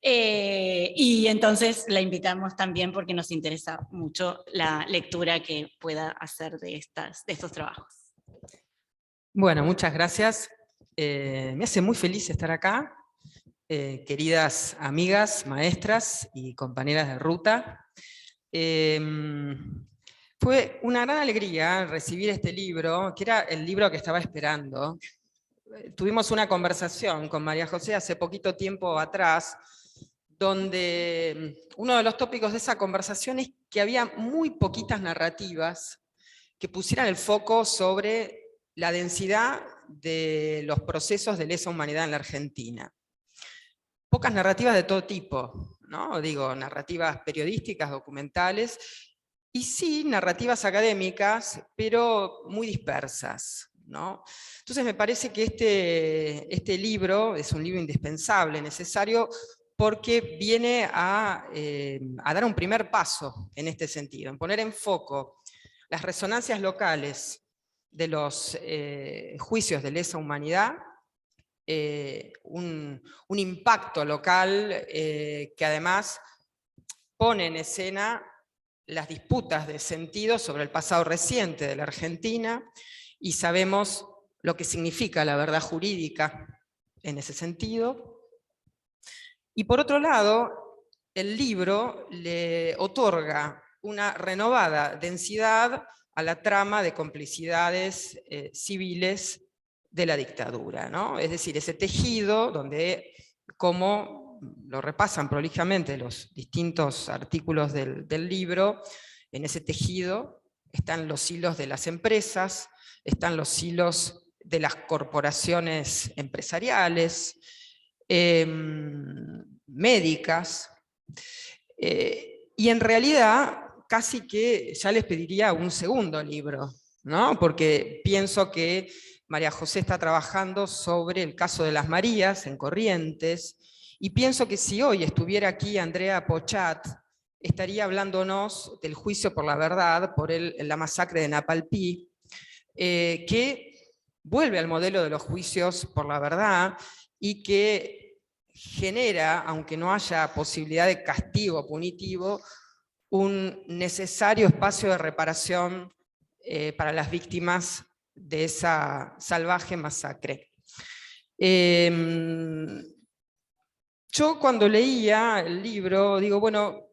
Y entonces la invitamos también porque nos interesa mucho la lectura que pueda hacer de estos trabajos. Bueno, muchas gracias. Me hace muy feliz estar acá, queridas amigas, maestras y compañeras de ruta. Fue una gran alegría recibir este libro, que era el libro que estaba esperando. Tuvimos una conversación con María José hace poquito tiempo atrás, donde uno de los tópicos de esa conversación es que había muy poquitas narrativas que pusieran el foco sobre la densidad de los procesos de lesa humanidad en la Argentina. Pocas narrativas de todo tipo, ¿no? Digo, narrativas periodísticas, documentales, y sí narrativas académicas, pero muy dispersas, ¿no? Entonces me parece que este libro es un libro indispensable, necesario, porque viene a dar un primer paso en este sentido, en poner en foco las resonancias locales de los juicios de lesa humanidad un impacto local que además pone en escena las disputas de sentido sobre el pasado reciente de la Argentina, y sabemos lo que significa la verdad jurídica en ese sentido. Y por otro lado, el libro le otorga una renovada densidad a la trama de complicidades civiles de la dictadura, ¿no? Es decir, ese tejido donde, como lo repasan prolijamente los distintos artículos del libro, en ese tejido están los hilos de las empresas, están los hilos de las corporaciones empresariales, médicas, y en realidad casi que ya les pediría un segundo libro, ¿no? Porque pienso que María José está trabajando sobre el caso de las Marías en Corrientes, y pienso que si hoy estuviera aquí Andrea Pochat, estaría hablándonos del juicio por la verdad, por la masacre de Napalpí, que vuelve al modelo de los juicios por la verdad y que genera, aunque no haya posibilidad de castigo punitivo, un necesario espacio de reparación para las víctimas de esa salvaje masacre. Yo cuando leía el libro, digo, bueno,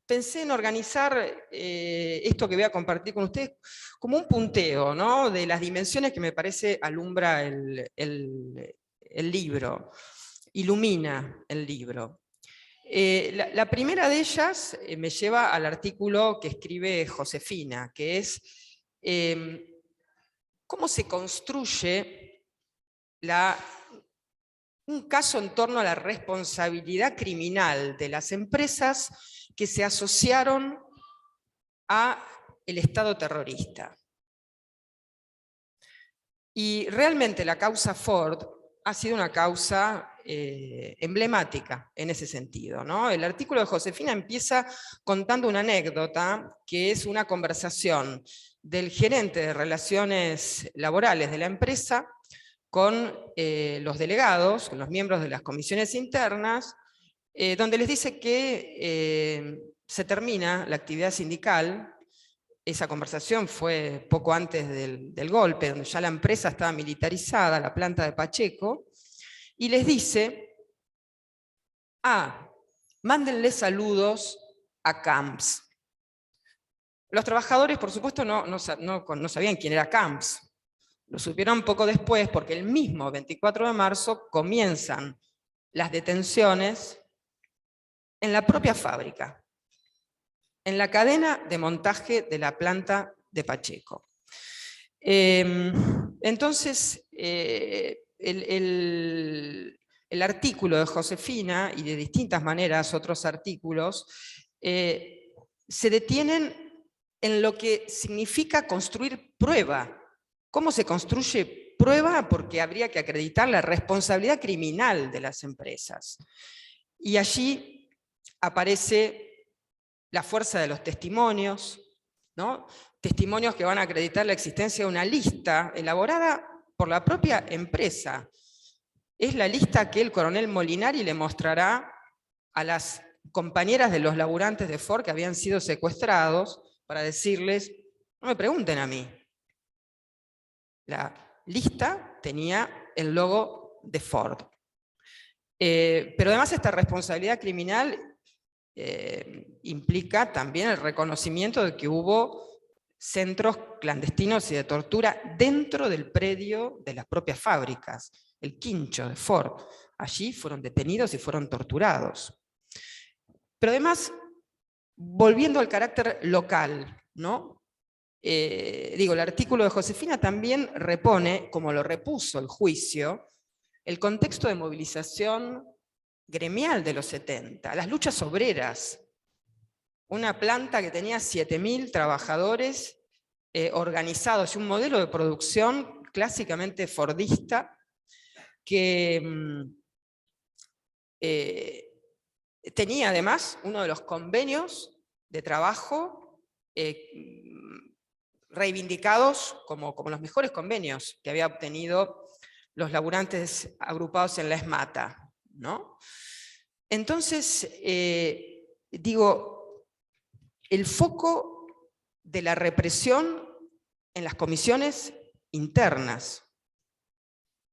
pensé en organizar esto que voy a compartir con ustedes como un punteo, ¿no?, de las dimensiones que me parece alumbra el libro, ilumina el libro. La primera de ellas me lleva al artículo que escribe Josefina, que es cómo se construye un caso en torno a la responsabilidad criminal de las empresas que se asociaron al Estado terrorista. Y realmente la causa Ford ha sido una causa emblemática en ese sentido, ¿no? El artículo de Josefina empieza contando una anécdota, que es una conversación del gerente de relaciones laborales de la empresa con los delegados, con los miembros de las comisiones internas, donde les dice que se termina la actividad sindical. Esa conversación fue poco antes del golpe, donde ya la empresa estaba militarizada, la planta de Pacheco, y les dice: mándenle saludos a Camps. Los trabajadores, por supuesto, no sabían quién era Camps. Lo supieron poco después, porque el mismo 24 de marzo comienzan las detenciones en la propia fábrica, en la cadena de montaje de la planta de Pacheco. Entonces, el artículo de Josefina, y de distintas maneras otros artículos, se detienen en lo que significa construir prueba. ¿Cómo se construye prueba? Porque habría que acreditar la responsabilidad criminal de las empresas. Y allí aparece la fuerza de los testimonios, ¿no? Testimonios que van a acreditar la existencia de una lista elaborada por la propia empresa. Es la lista que el coronel Molinari le mostrará a las compañeras de los laburantes de Ford que habían sido secuestrados, para decirles: no me pregunten a mí. La lista tenía el logo de Ford. Pero además esta responsabilidad criminal implica también el reconocimiento de que hubo centros clandestinos y de tortura dentro del predio de las propias fábricas, el quincho de Ford. Allí fueron detenidos y fueron torturados. Pero además, volviendo al carácter local, ¿no? El artículo de Josefina también repone, como lo repuso el juicio, el contexto de movilización gremial de los 70, las luchas obreras, una planta que tenía 7.000 trabajadores organizados y un modelo de producción clásicamente fordista que tenía además uno de los convenios de trabajo reivindicados como los mejores convenios que había obtenido los laburantes agrupados en la ESMATA, ¿no? Entonces, digo, el foco de la represión en las comisiones internas.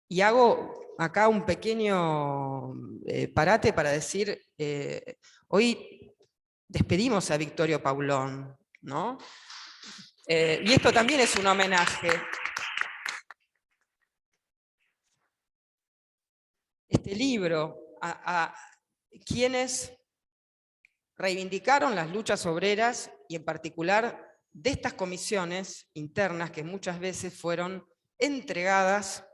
Y hago acá un pequeño parate para decir, hoy despedimos a Victorio Paulón, ¿no? Y esto también es un homenaje. Este libro a quienes reivindicaron las luchas obreras y en particular de estas comisiones internas que muchas veces fueron entregadas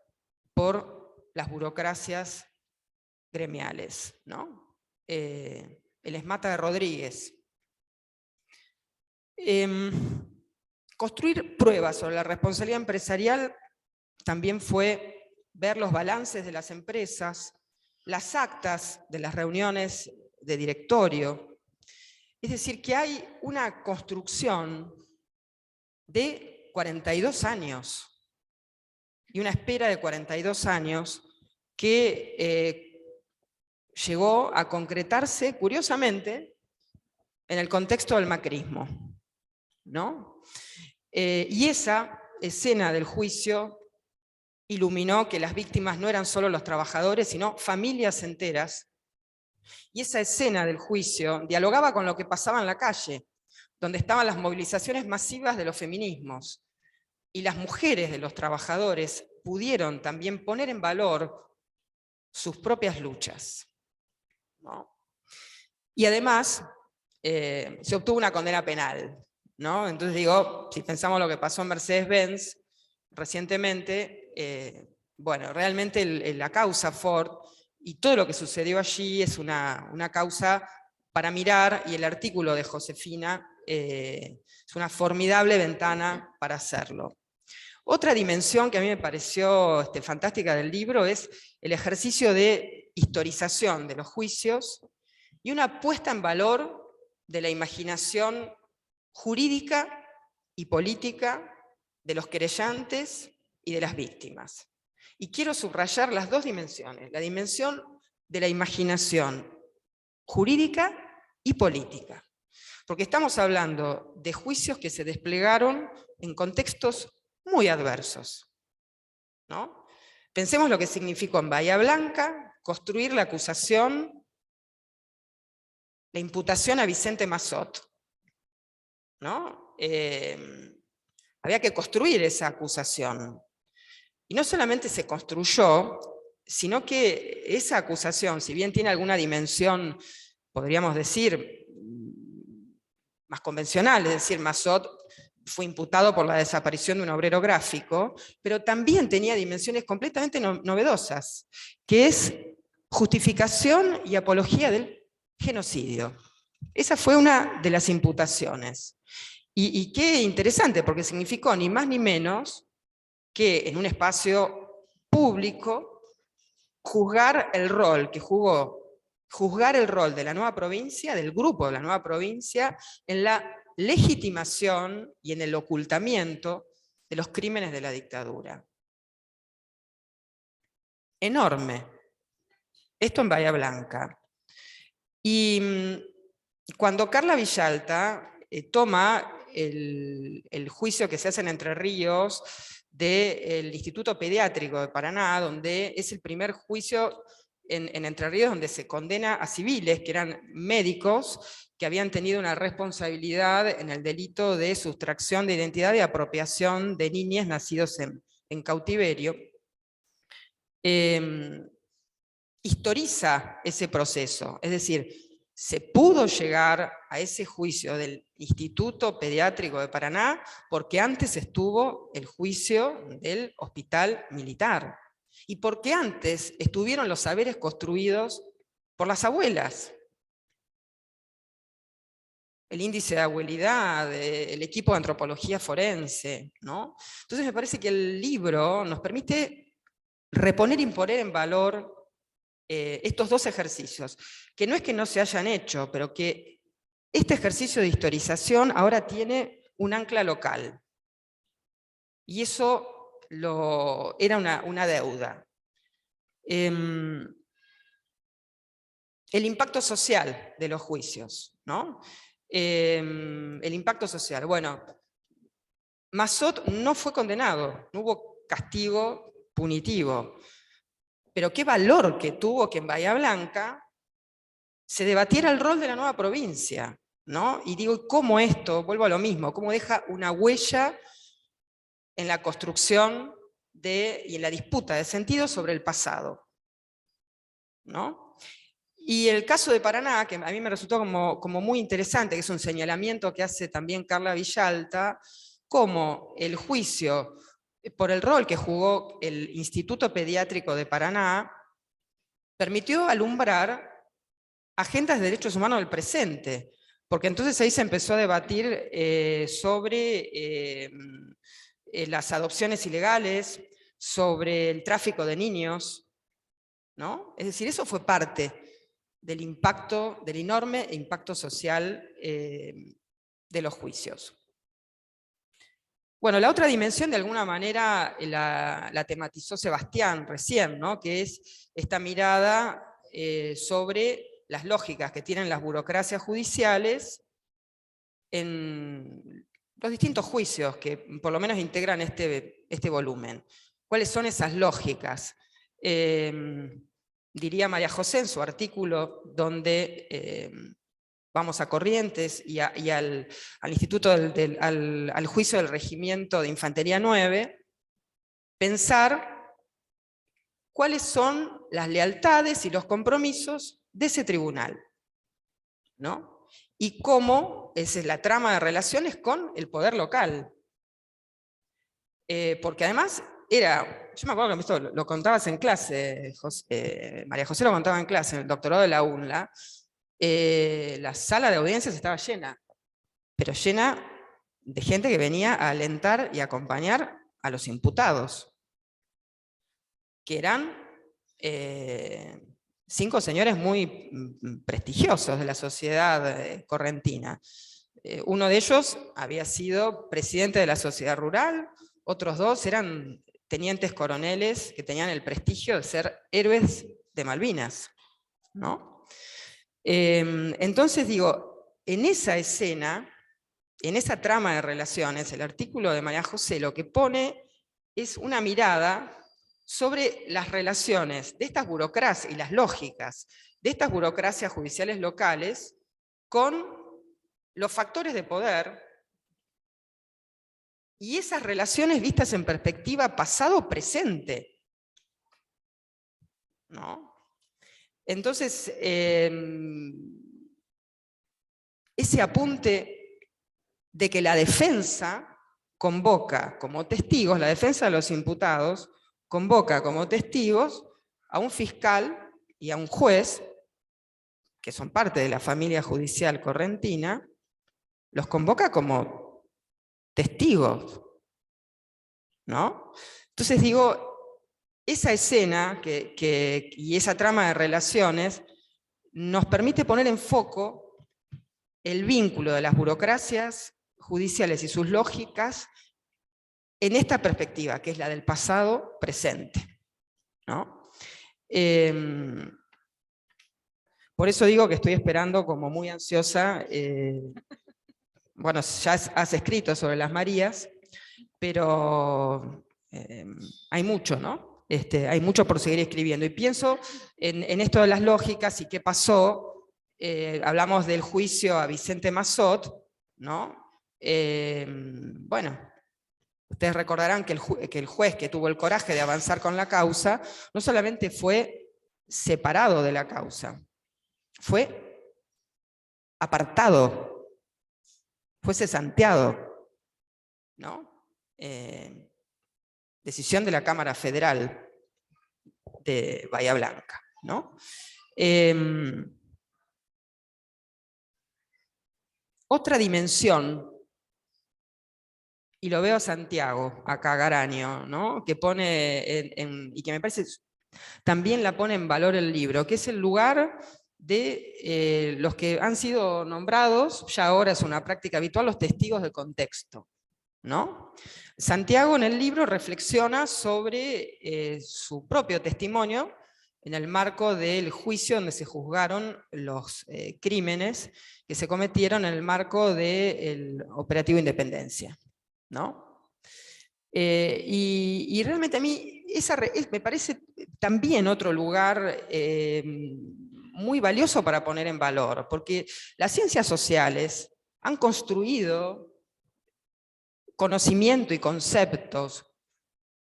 por las burocracias gremiales, ¿no? El ESMATA de Rodríguez. Construir pruebas sobre la responsabilidad empresarial también fue ver los balances de las empresas, las actas de las reuniones de directorio. Es decir, que hay una construcción de 42 años y una espera de 42 años que llegó a concretarse, curiosamente, en el contexto del macrismo, ¿no? Y esa escena del juicio iluminó que las víctimas no eran solo los trabajadores, sino familias enteras. Y esa escena del juicio dialogaba con lo que pasaba en la calle, donde estaban las movilizaciones masivas de los feminismos. Y las mujeres de los trabajadores pudieron también poner en valor sus propias luchas, ¿no? Y además se obtuvo una condena penal, ¿no? Entonces digo, si pensamos lo que pasó en Mercedes-Benz recientemente, bueno, realmente la causa Ford y todo lo que sucedió allí es una causa para mirar, y el artículo de Josefina es una formidable ventana para hacerlo. Otra dimensión que a mí me pareció fantástica del libro es el ejercicio de historización de los juicios y una puesta en valor de la imaginación jurídica y política de los querellantes y de las víctimas. Y quiero subrayar las dos dimensiones, la dimensión de la imaginación jurídica y política. Porque estamos hablando de juicios que se desplegaron en contextos muy adversos, ¿no? Pensemos lo que significó en Bahía Blanca construir la acusación, la imputación a Vicente Massot, ¿no? Había que construir esa acusación. Y no solamente se construyó, sino que esa acusación, si bien tiene alguna dimensión, podríamos decir, más convencional, es decir, Massot fue imputado por la desaparición de un obrero gráfico, pero también tenía dimensiones completamente novedosas, que es justificación y apología del genocidio. Esa fue una de las imputaciones. Y qué interesante, porque significó ni más ni menos que en un espacio público juzgar el rol que jugó, juzgar el rol de la nueva provincia, del grupo de la nueva provincia, en la legitimación y en el ocultamiento de los crímenes de la dictadura. Enorme. Esto en Bahía Blanca. Y cuando Carla Villalta toma el juicio que se hace en Entre Ríos del Instituto Pediátrico de Paraná, donde es el primer juicio en Entre Ríos donde se condena a civiles, que eran médicos, que habían tenido una responsabilidad en el delito de sustracción de identidad y apropiación de niñas nacidos en cautiverio. Historiza ese proceso, es decir, se pudo llegar a ese juicio del Instituto Pediátrico de Paraná porque antes estuvo el juicio del Hospital Militar y porque antes estuvieron los saberes construidos por las abuelas. El índice de abuelidad, el equipo de antropología forense, ¿no? Entonces me parece que el libro nos permite reponer y poner en valor estos dos ejercicios, que no es que no se hayan hecho, pero que este ejercicio de historización ahora tiene un ancla local. Y eso era una deuda. El impacto social de los juicios, ¿no? El impacto social. Bueno, Massot no fue condenado, no hubo castigo punitivo, pero qué valor que tuvo que en Bahía Blanca se debatiera el rol de la nueva provincia, ¿no? Y digo, ¿cómo esto? Vuelvo a lo mismo, cómo deja una huella en la construcción y en la disputa de sentido sobre el pasado, ¿no? Y el caso de Paraná, que a mí me resultó como muy interesante, que es un señalamiento que hace también Carla Villalta, como el juicio por el rol que jugó el Instituto Pediátrico de Paraná permitió alumbrar agendas de derechos humanos del presente, porque entonces ahí se empezó a debatir sobre las adopciones ilegales, sobre el tráfico de niños, ¿no? Es decir, eso fue parte del impacto, del enorme impacto social de los juicios. Bueno, la otra dimensión de alguna manera la tematizó Sebastián recién, ¿no? Que es esta mirada sobre las lógicas que tienen las burocracias judiciales en los distintos juicios que por lo menos integran este volumen. ¿Cuáles son esas lógicas? Diría María José en su artículo donde vamos a Corrientes y al Instituto al juicio del Regimiento de Infantería 9, pensar cuáles son las lealtades y los compromisos de ese tribunal, ¿no? Y cómo esa es la trama de relaciones con el poder local. Porque además yo me acuerdo que esto lo contabas en clase, María José lo contaba en clase, en el doctorado de la UNLA, la sala de audiencias estaba llena, pero llena de gente que venía a alentar y acompañar a los imputados, que eran 5 señores muy prestigiosos de la sociedad correntina. Uno de ellos había sido presidente de la sociedad rural, otros 2 eran tenientes coroneles que tenían el prestigio de ser héroes de Malvinas, ¿no? Entonces digo, en esa escena, en esa trama de relaciones, el artículo de María José lo que pone es una mirada sobre las relaciones de estas burocracias y las lógicas de estas burocracias judiciales locales con los factores de poder y esas relaciones vistas en perspectiva pasado-presente, ¿no? Entonces, ese apunte de que la defensa convoca como testigos, la defensa de los imputados, convoca como testigos a un fiscal y a un juez, que son parte de la familia judicial correntina, los convoca como testigos, ¿no? Entonces digo, esa escena y esa trama de relaciones nos permite poner en foco el vínculo de las burocracias judiciales y sus lógicas en esta perspectiva, que es la del pasado presente, ¿no? Por eso digo que estoy esperando como muy ansiosa, bueno, ya has escrito sobre las Marías, pero hay mucho, ¿no? Hay mucho por seguir escribiendo. Y pienso en esto de las lógicas y qué pasó. Hablamos del juicio a Vicente Massot, ¿no? Bueno, ustedes recordarán que el juez que tuvo el coraje de avanzar con la causa, no solamente fue separado de la causa, fue apartado, fue cesanteado, ¿no? Decisión de la Cámara Federal de Bahía Blanca, ¿no? Otra dimensión, y lo veo a Santiago, acá Garanio, ¿no? Que pone, y que me parece, también la pone en valor el libro, que es el lugar de los que han sido nombrados, ya ahora es una práctica habitual, los testigos de contexto, ¿no? Santiago en el libro reflexiona sobre su propio testimonio en el marco del juicio donde se juzgaron los crímenes que se cometieron en el marco del Operativo Independencia, ¿no? Y realmente a mí me parece también otro lugar muy valioso para poner en valor, porque las ciencias sociales han construido conocimiento y conceptos,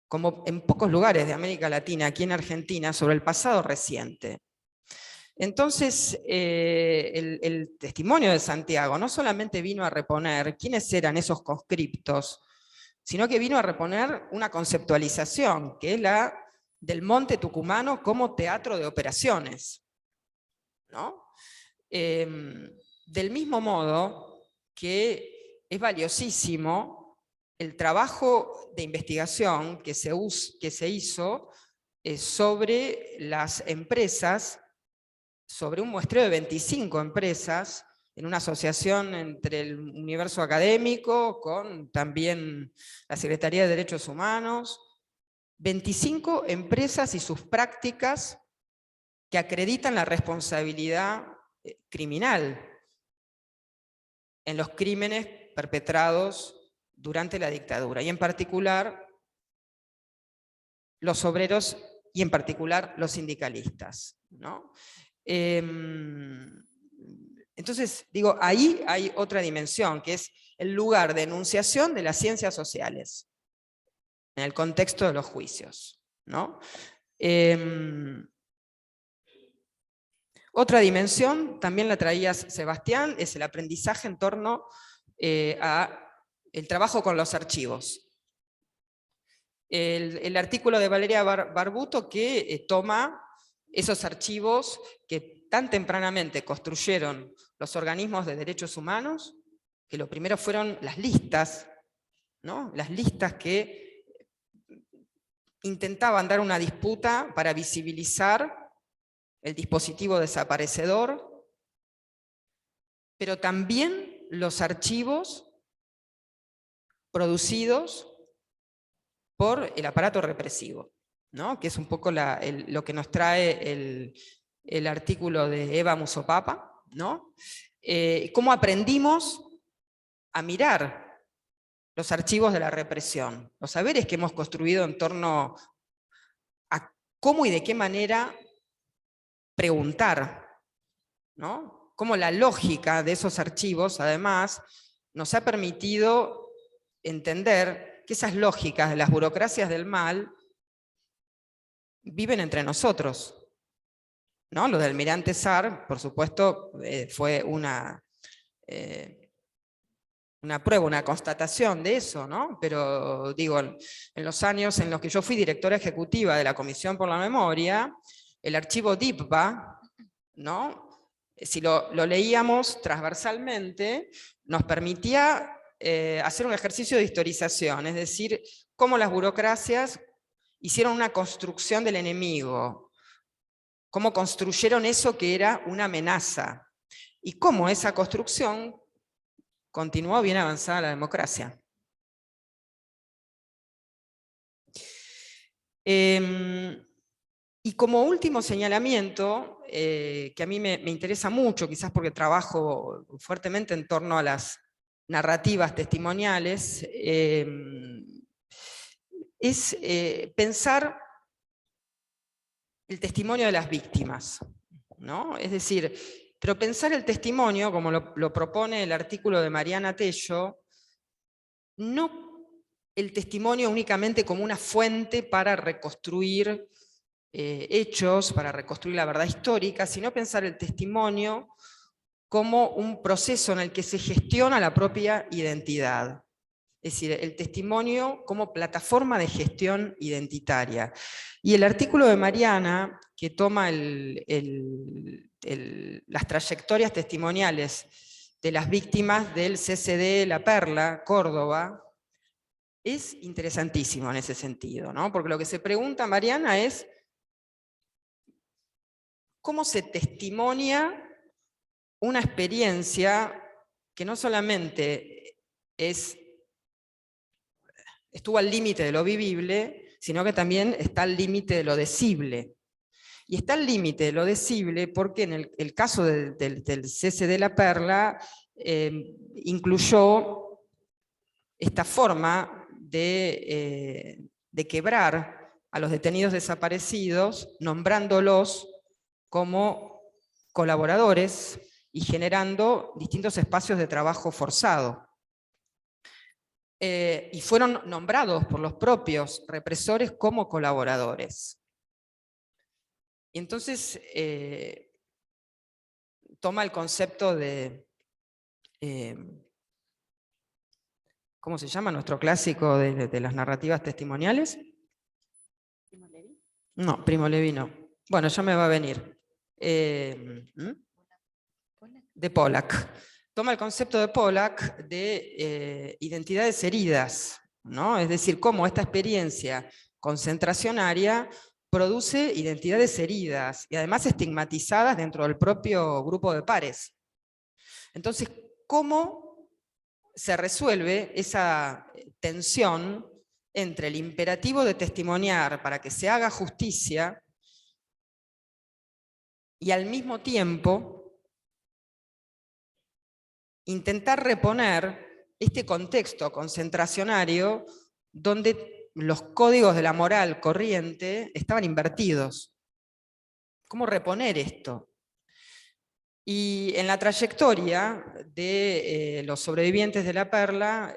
como en pocos lugares de América Latina, aquí en Argentina, sobre el pasado reciente. Entonces, el testimonio de Santiago no solamente vino a reponer quiénes eran esos conscriptos, sino que vino a reponer una conceptualización, que es la del Monte Tucumano como teatro de operaciones, ¿no? Del mismo modo que es valiosísimo el trabajo de investigación que se hizo sobre las empresas, sobre un muestreo de 25 empresas, en una asociación entre el universo académico con también la Secretaría de Derechos Humanos, 25 empresas y sus prácticas que acreditan la responsabilidad criminal en los crímenes perpetrados durante la dictadura, y en particular los obreros y en particular los sindicalistas, ¿no? Entonces, digo, ahí hay otra dimensión, que es el lugar de enunciación de las ciencias sociales, en el contexto de los juicios, ¿no? Otra dimensión, también la traía Sebastián, es el aprendizaje en torno al trabajo con los archivos. El artículo de Valeria Barbuto que toma esos archivos que tan tempranamente construyeron los organismos de derechos humanos, que lo primero fueron las listas, ¿no? Las listas que intentaban dar una disputa para visibilizar el dispositivo desaparecedor, pero también los archivos producidos por el aparato represivo, ¿no? Que es un poco lo que nos trae el artículo de Eva Musopapa, ¿no? Cómo aprendimos a mirar los archivos de la represión, los saberes que hemos construido en torno a cómo y de qué manera preguntar, ¿no? Cómo la lógica de esos archivos, además, nos ha permitido entender que esas lógicas de las burocracias del mal viven entre nosotros, ¿no? Lo del almirante Sar, por supuesto, fue una prueba, una constatación de eso, ¿no? Pero digo, en los años en los que yo fui directora ejecutiva de la Comisión por la Memoria, el archivo DIPBA, ¿no? Si lo leíamos transversalmente, nos permitía hacer un ejercicio de historización, es decir, cómo las burocracias hicieron una construcción del enemigo, cómo construyeron eso que era una amenaza, y cómo esa construcción continuó bien avanzada la democracia. Y como último señalamiento, que a mí me interesa mucho, quizás porque trabajo fuertemente en torno a las narrativas testimoniales, es pensar el testimonio de las víctimas, ¿no? Es decir, pero pensar el testimonio, como lo propone el artículo de Mariana Tello, no el testimonio únicamente como una fuente para reconstruir hechos, para reconstruir la verdad histórica, sino pensar el testimonio como un proceso en el que se gestiona la propia identidad. Es decir, el testimonio como plataforma de gestión identitaria. Y el artículo de Mariana, que toma las trayectorias testimoniales de las víctimas del CCD La Perla, Córdoba, es interesantísimo en ese sentido, ¿no? Porque lo que se pregunta Mariana es cómo se testimonia una experiencia que no solamente estuvo al límite de lo vivible, sino que también está al límite de lo decible. Y está el límite de lo decible porque en el caso del cese de la Perla incluyó esta forma de quebrar a los detenidos desaparecidos, nombrándolos como colaboradores y generando distintos espacios de trabajo forzado. Y fueron nombrados por los propios represores como colaboradores. Y entonces toma el concepto de, ¿cómo se llama nuestro clásico de las narrativas testimoniales? No, Primo Levi no. Bueno, ya me va a venir. De Pollack. Toma el concepto de Pollack de identidades heridas, ¿no? Es decir, cómo esta experiencia concentracionaria produce identidades heridas y además estigmatizadas dentro del propio grupo de pares. Entonces, ¿cómo se resuelve esa tensión entre el imperativo de testimoniar para que se haga justicia y al mismo tiempo intentar reponer este contexto concentracionario donde los códigos de la moral corriente estaban invertidos? ¿Cómo reponer esto? Y en la trayectoria de los sobrevivientes de la Perla,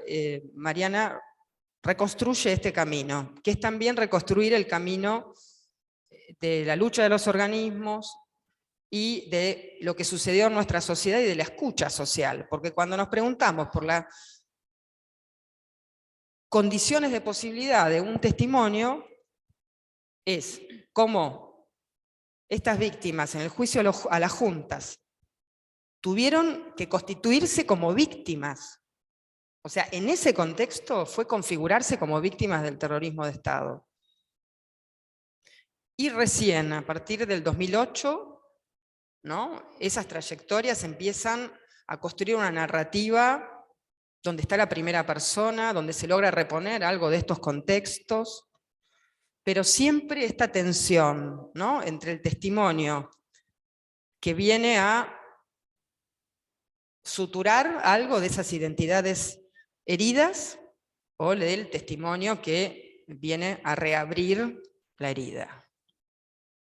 Mariana reconstruye este camino, que es también reconstruir el camino de la lucha de los organismos y de lo que sucedió en nuestra sociedad y de la escucha social. Porque cuando nos preguntamos por las condiciones de posibilidad de un testimonio, es cómo estas víctimas en el juicio a las juntas tuvieron que constituirse como víctimas. O sea, en ese contexto fue configurarse como víctimas del terrorismo de Estado. Y recién, a partir del 2008, ¿no?, esas trayectorias empiezan a construir una narrativa donde está la primera persona, donde se logra reponer algo de estos contextos, pero siempre esta tensión, ¿no?, entre el testimonio que viene a suturar algo de esas identidades heridas o del testimonio que viene a reabrir la herida,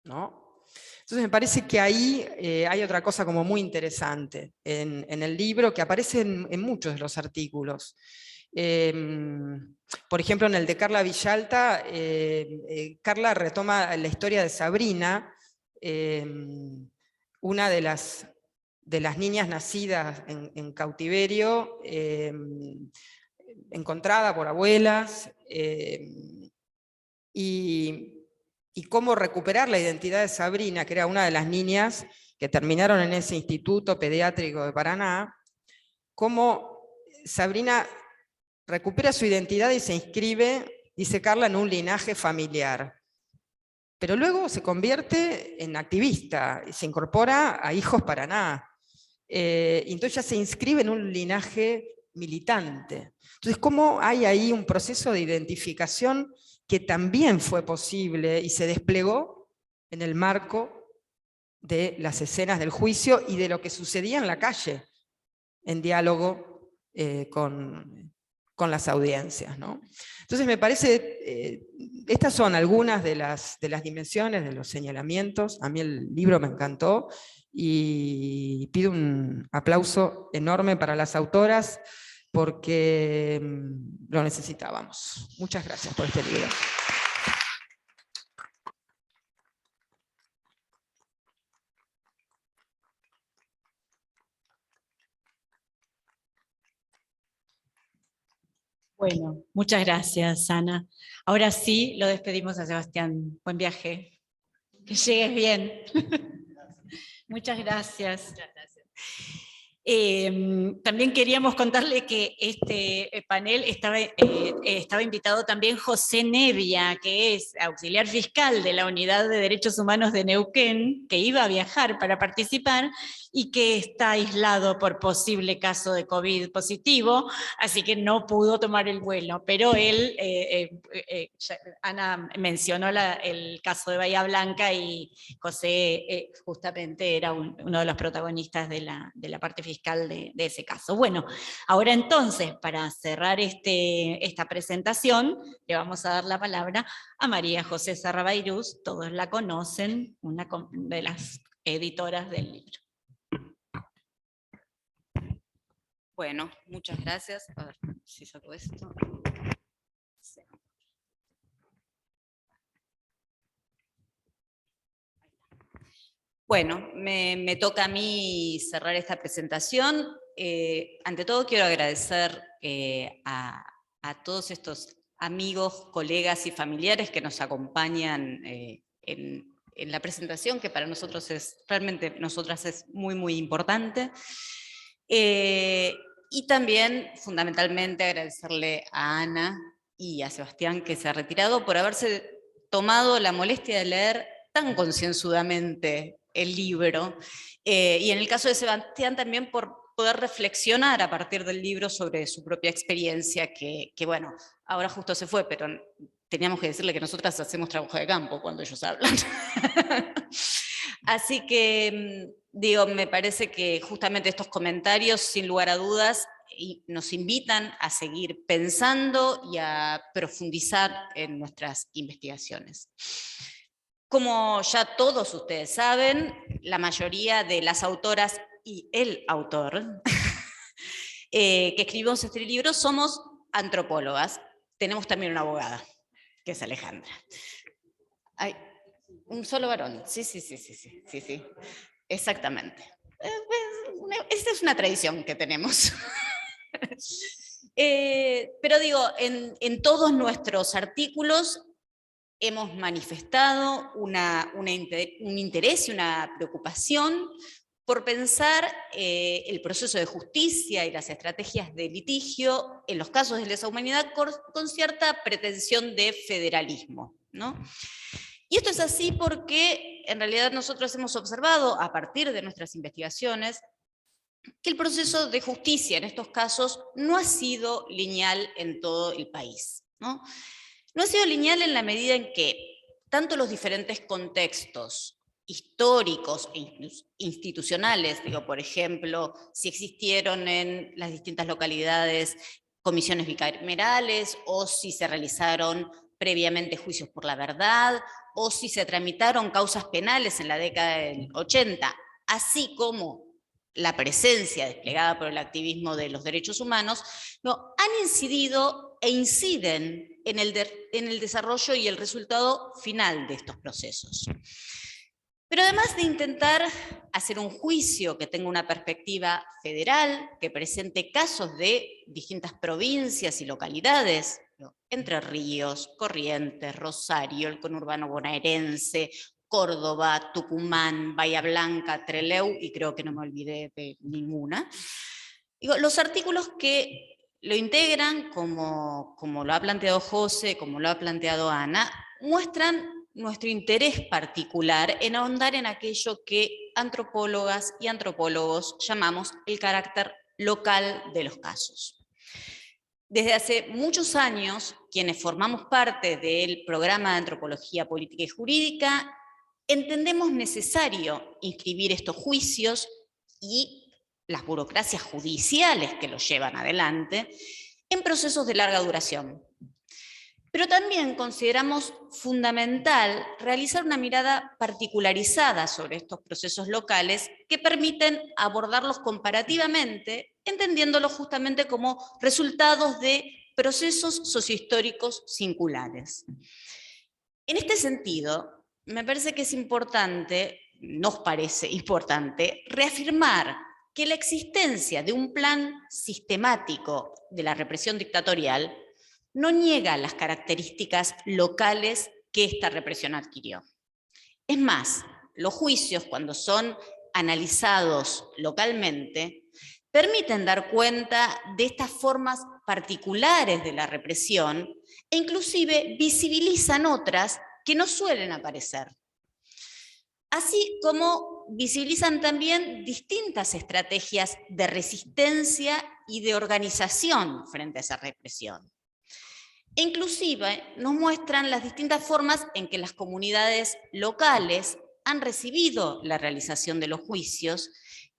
¿no? Entonces me parece que ahí hay otra cosa como muy interesante en el libro, que aparece en muchos de los artículos. Por ejemplo, en el de Carla Villalta, Carla retoma la historia de Sabrina, una de las niñas nacidas en cautiverio, encontrada por abuelas, y cómo recuperar la identidad de Sabrina, que era una de las niñas que terminaron en ese instituto pediátrico de Paraná, cómo Sabrina recupera su identidad y se inscribe, dice Carla, en un linaje familiar. Pero luego se convierte en activista, y se incorpora a Hijos Paraná. Y entonces ya se inscribe en un linaje militante. Entonces, ¿cómo hay ahí un proceso de identificación que también fue posible y se desplegó en el marco de las escenas del juicio y de lo que sucedía en la calle, en diálogo con las audiencias, ¿no? Entonces me parece, estas son algunas de las dimensiones, de los señalamientos. A mí el libro me encantó y pido un aplauso enorme para las autoras porque lo necesitábamos. Muchas gracias por este libro. Bueno, muchas gracias, Ana. Ahora sí, lo despedimos a Sebastián. Buen viaje. Que llegues bien. Muchas gracias. También queríamos contarle que este panel estaba invitado también José Nevia, que es auxiliar fiscal de la Unidad de Derechos Humanos de Neuquén, que iba a viajar para participar y que está aislado por posible caso de COVID positivo, así que no pudo tomar el vuelo, pero él, Ana mencionó el caso de Bahía Blanca y José justamente era uno de los protagonistas de la parte fiscal de ese caso. Bueno, ahora entonces, para cerrar esta presentación, le vamos a dar la palabra a María José Sarrabairús, todos la conocen, una de las editoras del libro. Bueno, muchas gracias. A ver si saco esto. Sí. Bueno, me toca a mí cerrar esta presentación. Ante todo quiero agradecer a todos estos amigos, colegas y familiares que nos acompañan en la presentación, que para nosotros nosotras es muy, muy importante. Y también, fundamentalmente, agradecerle a Ana y a Sebastián, que se ha retirado, por haberse tomado la molestia de leer tan concienzudamente el libro, y en el caso de Sebastián también por poder reflexionar a partir del libro sobre su propia experiencia, que bueno, ahora justo se fue, pero teníamos que decirle que nosotras hacemos trabajo de campo cuando ellos hablan. Así que, digo, me parece que justamente estos comentarios, sin lugar a dudas, nos invitan a seguir pensando y a profundizar en nuestras investigaciones. Como ya todos ustedes saben, la mayoría de las autoras y el autor que escribimos este libro somos antropólogas. Tenemos también una abogada, que es Alejandra. Ay, un solo varón, sí. Exactamente. Esta es una tradición que tenemos. Pero digo, en todos nuestros artículos hemos manifestado un interés y una preocupación por pensar el proceso de justicia y las estrategias de litigio en los casos de lesa humanidad con cierta pretensión de federalismo, ¿no? Y esto es así porque en realidad nosotros hemos observado a partir de nuestras investigaciones que el proceso de justicia en estos casos no ha sido lineal en todo el país, ¿no? No ha sido lineal en la medida en que tanto los diferentes contextos históricos e institucionales, digo, por ejemplo, si existieron en las distintas localidades comisiones bicamerales, o si se realizaron previamente juicios por la verdad, o si se tramitaron causas penales en la década del 80, así como la presencia desplegada por el activismo de los derechos humanos, han incidido e inciden en el desarrollo y el resultado final de estos procesos. Pero además de intentar hacer un juicio que tenga una perspectiva federal, que presente casos de distintas provincias y localidades, Entre Ríos, Corrientes, Rosario, el conurbano bonaerense, Córdoba, Tucumán, Bahía Blanca, Trelew, y creo que no me olvidé de ninguna. Digo, los artículos que lo integran, como lo ha planteado José, como lo ha planteado Ana, muestran nuestro interés particular en ahondar en aquello que antropólogas y antropólogos llamamos el carácter local de los casos. Desde hace muchos años, quienes formamos parte del programa de Antropología Política y Jurídica, entendemos necesario inscribir estos juicios y las burocracias judiciales que los llevan adelante en procesos de larga duración. Pero también consideramos fundamental realizar una mirada particularizada sobre estos procesos locales que permiten abordarlos comparativamente, entendiéndolos justamente como resultados de procesos sociohistóricos singulares. En este sentido, me parece que es importante, nos parece importante, reafirmar que la existencia de un plan sistemático de la represión dictatorial no niega las características locales que esta represión adquirió. Es más, los juicios, cuando son analizados localmente, permiten dar cuenta de estas formas particulares de la represión e inclusive visibilizan otras que no suelen aparecer. Así como visibilizan también distintas estrategias de resistencia y de organización frente a esa represión. E inclusive nos muestran las distintas formas en que las comunidades locales han recibido la realización de los juicios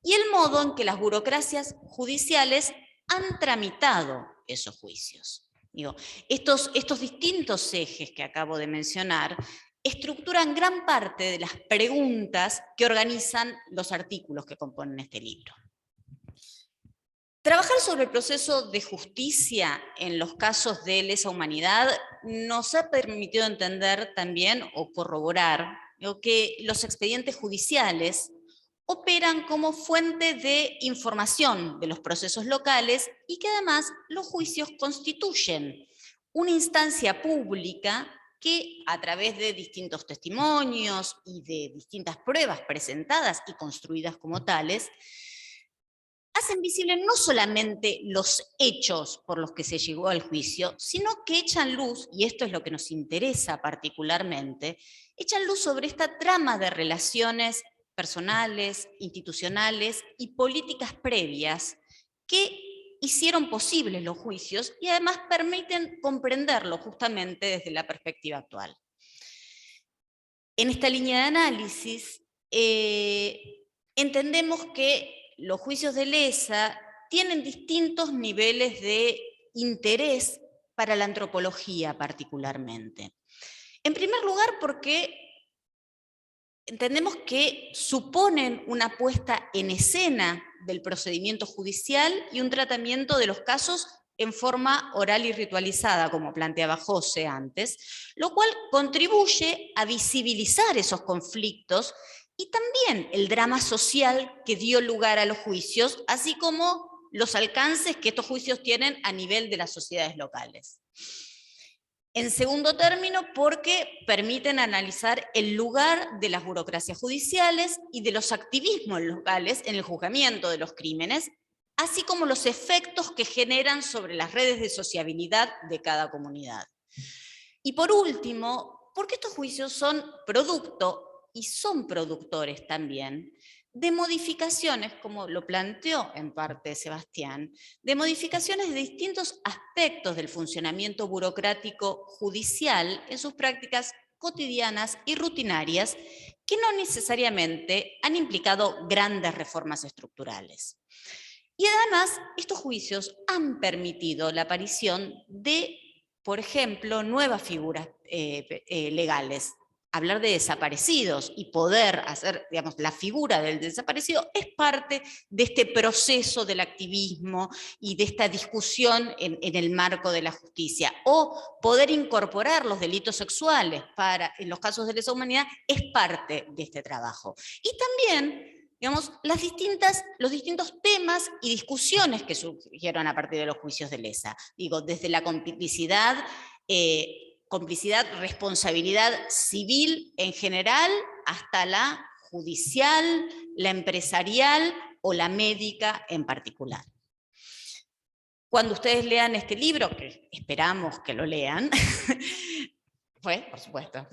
y el modo en que las burocracias judiciales han tramitado esos juicios. Digo, estos distintos ejes que acabo de mencionar estructuran gran parte de las preguntas que organizan los artículos que componen este libro. Trabajar sobre el proceso de justicia en los casos de lesa humanidad nos ha permitido entender también o corroborar que los expedientes judiciales operan como fuente de información de los procesos locales y que además los juicios constituyen una instancia pública que a través de distintos testimonios y de distintas pruebas presentadas y construidas como tales, hacen visible no solamente los hechos por los que se llegó al juicio, sino que echan luz, y esto es lo que nos interesa particularmente, echan luz sobre esta trama de relaciones personales, institucionales y políticas previas que hicieron posibles los juicios y además permiten comprenderlo justamente desde la perspectiva actual. En esta línea de análisis, entendemos que los juicios de lesa tienen distintos niveles de interés para la antropología particularmente. En primer lugar, porque entendemos que suponen una puesta en escena del procedimiento judicial y un tratamiento de los casos en forma oral y ritualizada, como planteaba José antes, lo cual contribuye a visibilizar esos conflictos y también el drama social que dio lugar a los juicios, así como los alcances que estos juicios tienen a nivel de las sociedades locales. En segundo término, porque permiten analizar el lugar de las burocracias judiciales y de los activismos locales en el juzgamiento de los crímenes, así como los efectos que generan sobre las redes de sociabilidad de cada comunidad. Y por último, porque estos juicios son producto y son productores también de modificaciones, como lo planteó en parte Sebastián, de modificaciones de distintos aspectos del funcionamiento burocrático judicial en sus prácticas cotidianas y rutinarias, que no necesariamente han implicado grandes reformas estructurales. Y además, estos juicios han permitido la aparición de, por ejemplo, nuevas figuras legales. Hablar de desaparecidos y poder hacer, digamos, la figura del desaparecido es parte de este proceso del activismo y de esta discusión en el marco de la justicia. O poder incorporar los delitos sexuales en los casos de lesa humanidad es parte de este trabajo. Y también, digamos, los distintos temas y discusiones que surgieron a partir de los juicios de lesa. Digo, desde la complicidad, responsabilidad civil en general, hasta la judicial, la empresarial o la médica en particular. Cuando ustedes lean este libro, que esperamos que lo lean, pues, por supuesto,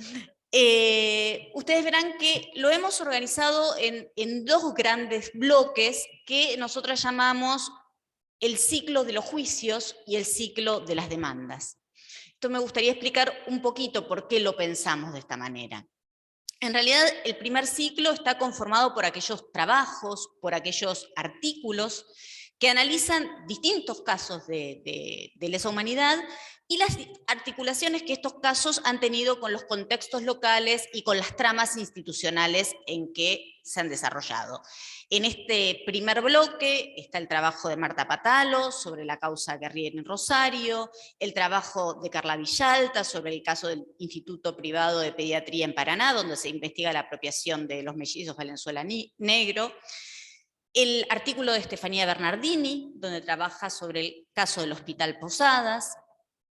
ustedes verán que lo hemos organizado en dos grandes bloques que nosotros llamamos el ciclo de los juicios y el ciclo de las demandas. Esto me gustaría explicar un poquito por qué lo pensamos de esta manera. En realidad, el primer ciclo está conformado por aquellos trabajos, por aquellos artículos que analizan distintos casos de lesa humanidad y las articulaciones que estos casos han tenido con los contextos locales y con las tramas institucionales en que se han desarrollado. En este primer bloque está el trabajo de Marta Patalo sobre la causa Guerrier en Rosario, el trabajo de Carla Villalta sobre el caso del Instituto Privado de Pediatría en Paraná, donde se investiga la apropiación de los mellizos Valenzuela Negro, el artículo de Estefanía Bernardini, donde trabaja sobre el caso del Hospital Posadas,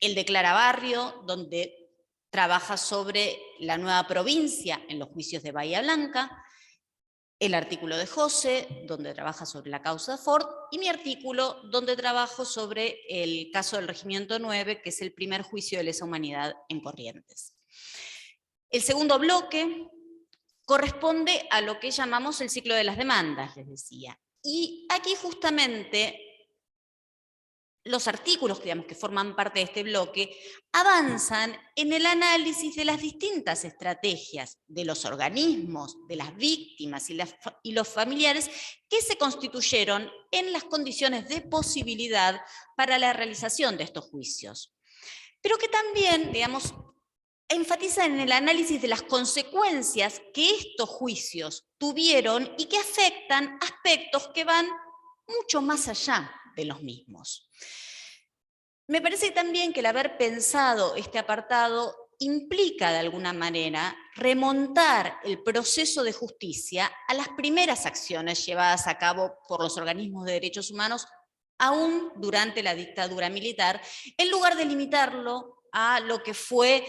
el de Clara Barrio, donde trabaja sobre la nueva provincia en los juicios de Bahía Blanca, el artículo de José, donde trabaja sobre la causa Ford, y mi artículo, donde trabajo sobre el caso del Regimiento 9, que es el primer juicio de lesa humanidad en Corrientes. El segundo bloque corresponde a lo que llamamos el ciclo de las demandas, les decía. Y aquí justamente los artículos que forman parte de este bloque avanzan en el análisis de las distintas estrategias de los organismos, de las víctimas y los familiares que se constituyeron en las condiciones de posibilidad para la realización de estos juicios. Pero que también, digamos, enfatiza en el análisis de las consecuencias que estos juicios tuvieron y que afectan aspectos que van mucho más allá de los mismos. Me parece también que el haber pensado este apartado implica de alguna manera remontar el proceso de justicia a las primeras acciones llevadas a cabo por los organismos de derechos humanos aún durante la dictadura militar, en lugar de limitarlo a lo que fue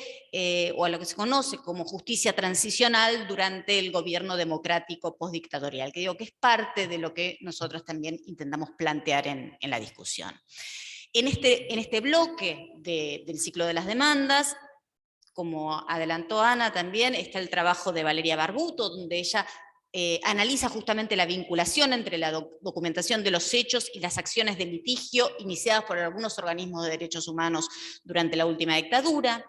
o a lo que se conoce como justicia transicional durante el gobierno democrático postdictatorial, que digo que es parte de lo que nosotros también intentamos plantear en la discusión. En este bloque del ciclo de las demandas, como adelantó Ana también, está el trabajo de Valeria Barbuto, donde ella analiza justamente la vinculación entre la documentación de los hechos y las acciones de litigio iniciadas por algunos organismos de derechos humanos durante la última dictadura.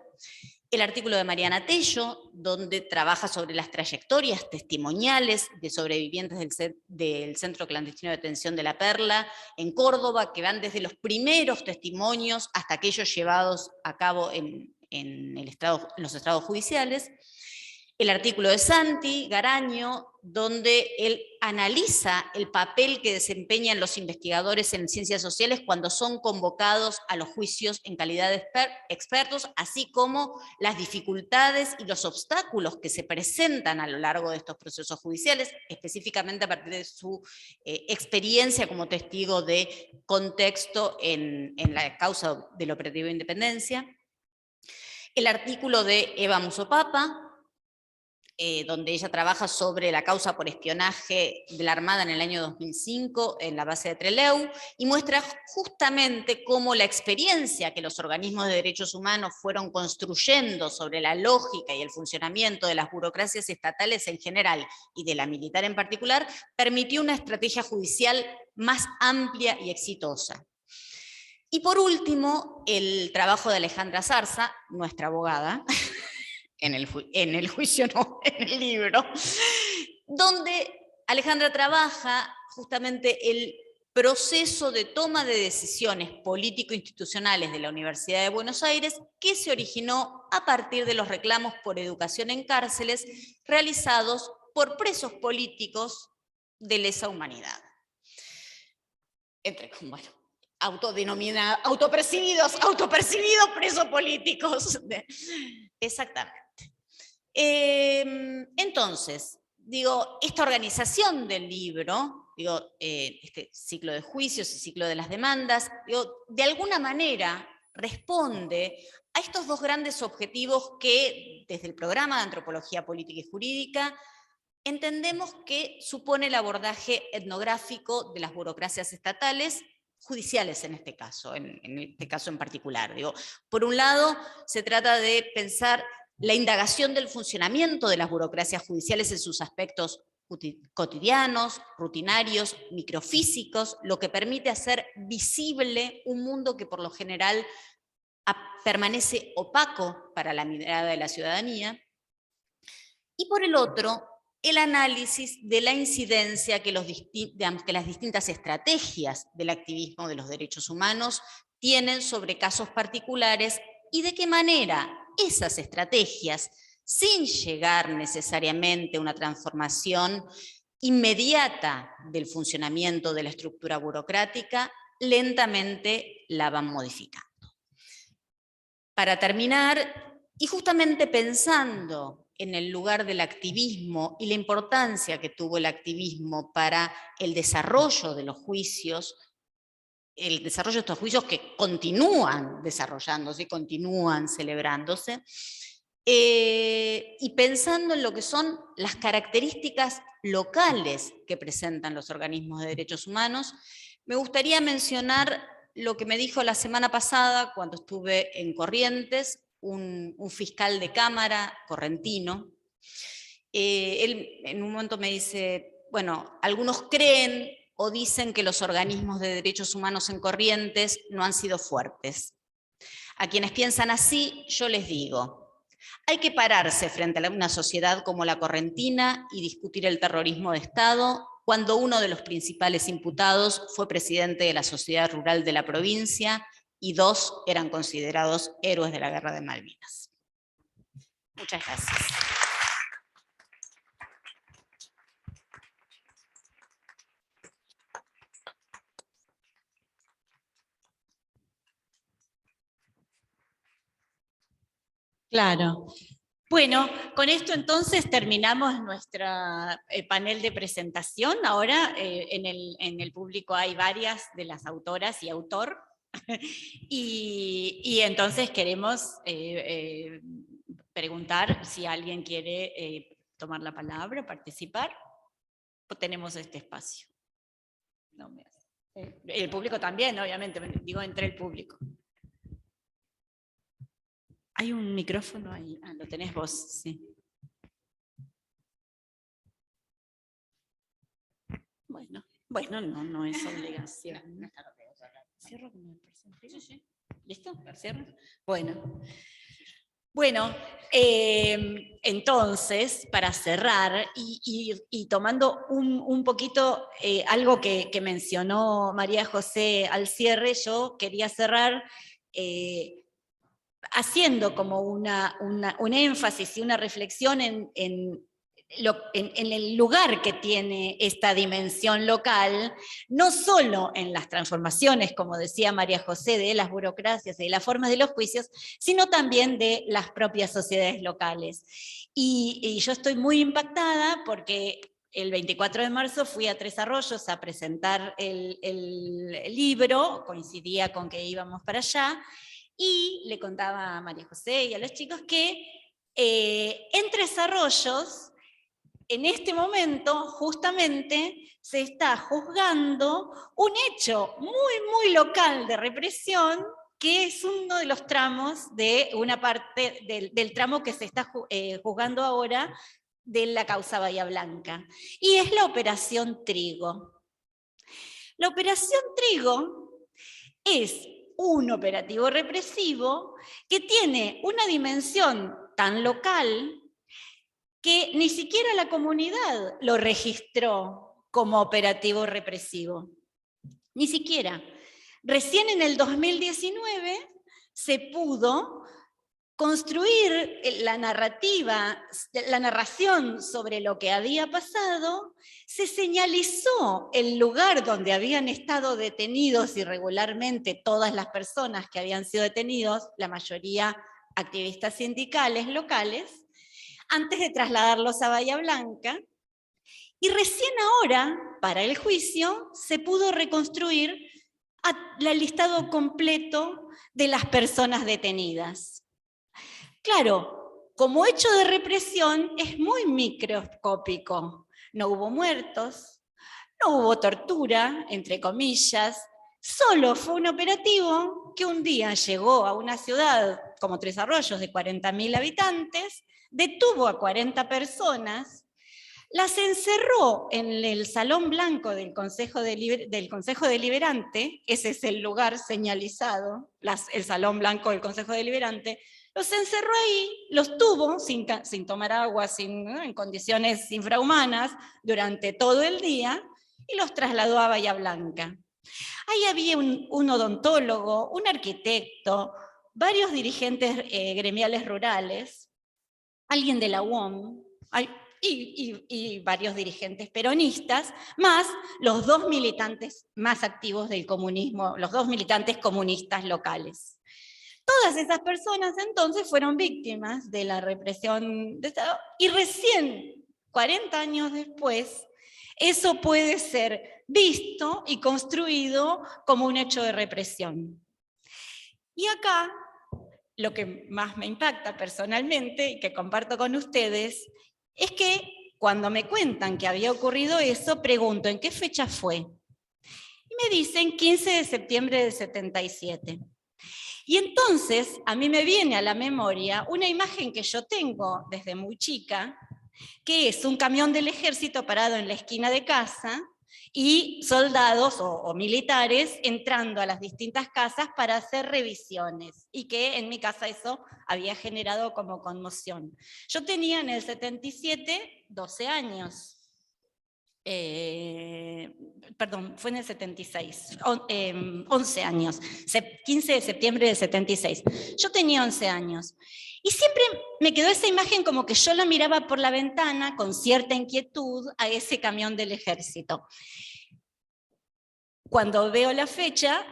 El artículo de Mariana Tello, donde trabaja sobre las trayectorias testimoniales de sobrevivientes del Centro Clandestino de Detención de La Perla en Córdoba, que van desde los primeros testimonios hasta aquellos llevados a cabo en los estrados judiciales. El artículo de Santi Garaño, donde él analiza el papel que desempeñan los investigadores en ciencias sociales cuando son convocados a los juicios en calidad de expertos, así como las dificultades y los obstáculos que se presentan a lo largo de estos procesos judiciales, específicamente a partir de su experiencia como testigo de contexto en la causa del operativo de Independencia. El artículo de Eva Musopapa, donde ella trabaja sobre la causa por espionaje de la Armada en el año 2005 en la base de Trelew, y muestra justamente cómo la experiencia que los organismos de derechos humanos fueron construyendo sobre la lógica y el funcionamiento de las burocracias estatales en general y de la militar en particular, permitió una estrategia judicial más amplia y exitosa. Y por último, el trabajo de Alejandra Zarza, nuestra abogada, en el juicio, no, en el libro, donde Alejandra trabaja justamente el proceso de toma de decisiones político-institucionales de la Universidad de Buenos Aires, que se originó a partir de los reclamos por educación en cárceles realizados por presos políticos de lesa humanidad. Bueno, autopercibidos presos políticos. Exactamente. Entonces, digo, esta organización del libro, digo, este ciclo de juicios y ciclo de las demandas, digo, de alguna manera responde a estos dos grandes objetivos que desde el programa de Antropología Política y Jurídica entendemos que supone el abordaje etnográfico de las burocracias estatales, judiciales en este caso en particular. Digo, por un lado, se trata de pensar la indagación del funcionamiento de las burocracias judiciales en sus aspectos cotidianos, rutinarios, microfísicos, lo que permite hacer visible un mundo que por lo general permanece opaco para la mirada de la ciudadanía. Y por el otro, el análisis de la incidencia que las distintas estrategias del activismo de los derechos humanos tienen sobre casos particulares y de qué manera esas estrategias, sin llegar necesariamente a una transformación inmediata del funcionamiento de la estructura burocrática, lentamente la van modificando. Para terminar, y justamente pensando en el lugar del activismo y la importancia que tuvo el activismo para el desarrollo de los juicios, el desarrollo de estos juicios que continúan desarrollándose y continúan celebrándose, y pensando en lo que son las características locales que presentan los organismos de derechos humanos, me gustaría mencionar lo que me dijo la semana pasada cuando estuve en Corrientes, un fiscal de cámara correntino. Él en un momento me dice, bueno, algunos creen o dicen que los organismos de derechos humanos en Corrientes no han sido fuertes. A quienes piensan así, yo les digo, hay que pararse frente a una sociedad como la correntina y discutir el terrorismo de Estado cuando uno de los principales imputados fue presidente de la Sociedad Rural de la provincia y 2 eran considerados héroes de la Guerra de Malvinas. Muchas gracias. Claro. Bueno, con esto entonces terminamos nuestro panel de presentación. Ahora en el público hay varias de las autoras y autor. y entonces queremos preguntar si alguien quiere tomar la palabra, participar, o tenemos este espacio. No, el público también, obviamente, digo entre el público. Hay un micrófono ahí. Ah, lo tenés vos, sí. Bueno, no es obligación. ¿Cierro con el presente? Sí. ¿Listo? ¿Cierro? Bueno, entonces, para cerrar, y tomando un poquito algo que mencionó María José al cierre, yo quería cerrar haciendo como un énfasis y una reflexión en el lugar que tiene esta dimensión local, no solo en las transformaciones, como decía María José, de las burocracias y de las formas de los juicios, sino también de las propias sociedades locales. Y yo estoy muy impactada porque el 24 de marzo fui a Tres Arroyos a presentar el libro, coincidía con que íbamos para allá, y le contaba a María José y a los chicos que en Tres Arroyos, en este momento, justamente, se está juzgando un hecho muy local de represión, que es uno de los tramos de una parte del tramo que se está juzgando ahora de la causa Bahía Blanca. Y es la Operación Trigo. La Operación Trigo es un operativo represivo que tiene una dimensión tan local que ni siquiera la comunidad lo registró como operativo represivo. Ni siquiera. Recién en el 2019 se pudo construir la narración sobre lo que había pasado, se señalizó el lugar donde habían estado detenidos irregularmente todas las personas que habían sido detenidos, la mayoría activistas sindicales locales, antes de trasladarlos a Bahía Blanca, y recién ahora, para el juicio, se pudo reconstruir el listado completo de las personas detenidas. Claro, como hecho de represión es muy microscópico. No hubo muertos, no hubo tortura, entre comillas, solo fue un operativo que un día llegó a una ciudad como Tres Arroyos de 40.000 habitantes, detuvo a 40 personas, las encerró en el Salón Blanco del Consejo Deliberante, ese es el lugar señalizado, el Salón Blanco del Consejo Deliberante, los encerró ahí, los tuvo sin tomar agua, en condiciones infrahumanas durante todo el día, y los trasladó a Bahía Blanca. Ahí había un odontólogo, un arquitecto, varios dirigentes gremiales rurales, alguien de la UOM, y varios dirigentes peronistas, más los 2 militantes más activos del comunismo, los 2 militantes comunistas locales. Todas esas personas entonces fueron víctimas de la represión de Estado, y recién, 40 años después, eso puede ser visto y construido como un hecho de represión. Y acá lo que más me impacta personalmente y que comparto con ustedes es que cuando me cuentan que había ocurrido eso, pregunto, ¿en qué fecha fue? Y me dicen 15 de septiembre del 77. Y entonces a mí me viene a la memoria una imagen que yo tengo desde muy chica, que es un camión del ejército parado en la esquina de casa y soldados o militares entrando a las distintas casas para hacer revisiones, y que en mi casa eso había generado como conmoción. Yo tenía en el 77 12 años. Perdón, fue en el 76, 11 años, 15 de septiembre del 76. Yo tenía 11 años. Y siempre me quedó esa imagen como que yo la miraba por la ventana con cierta inquietud a ese camión del ejército. Cuando veo la fecha,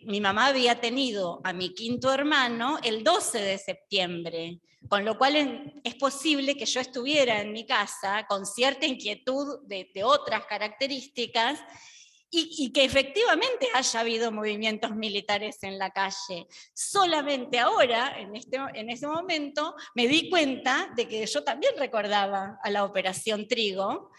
mi mamá había tenido a mi quinto hermano el 12 de septiembre, con lo cual es posible que yo estuviera en mi casa con cierta inquietud de otras características y que efectivamente haya habido movimientos militares en la calle. Solamente ahora, en ese momento, me di cuenta de que yo también recordaba a la Operación Trigo,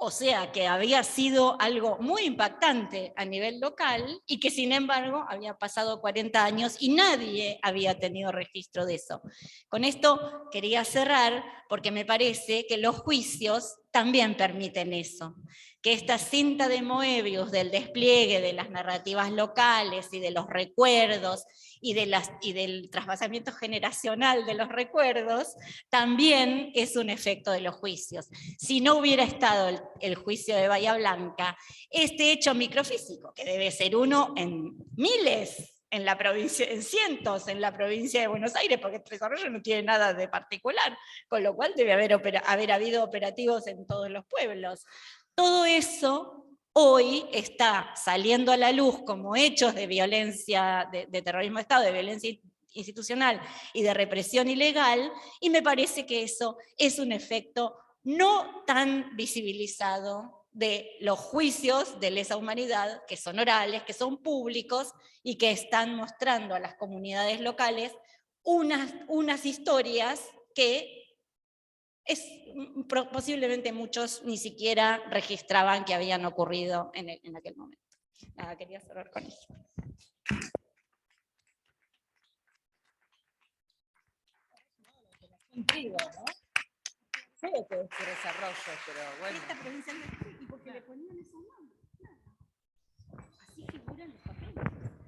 o sea, que había sido algo muy impactante a nivel local y que sin embargo había pasado 40 años y nadie había tenido registro de eso. Con esto quería cerrar porque me parece que los juicios también permiten eso, que esta cinta de Moebius del despliegue de las narrativas locales y de los recuerdos y del trasvasamiento generacional de los recuerdos, también es un efecto de los juicios. Si no hubiera estado el juicio de Bahía Blanca, este hecho microfísico, que debe ser uno en miles, en la provincia, en cientos en la provincia de Buenos Aires, porque Tres Arroyos no tiene nada de particular, con lo cual debe haber habido operativos en todos los pueblos. Todo eso hoy está saliendo a la luz como hechos de violencia, de terrorismo de Estado, de violencia institucional y de represión ilegal, y me parece que eso es un efecto no tan visibilizado de los juicios de lesa humanidad, que son orales, que son públicos y que están mostrando a las comunidades locales unas historias que posiblemente muchos ni siquiera registraban que habían ocurrido en aquel momento. Nada, quería cerrar con eso. Trigo, ¿no? Sé que es Tres Arroyos, pero bueno. Esta provincia no es, y porque le ponían esos nombres. Así figuran los papeles.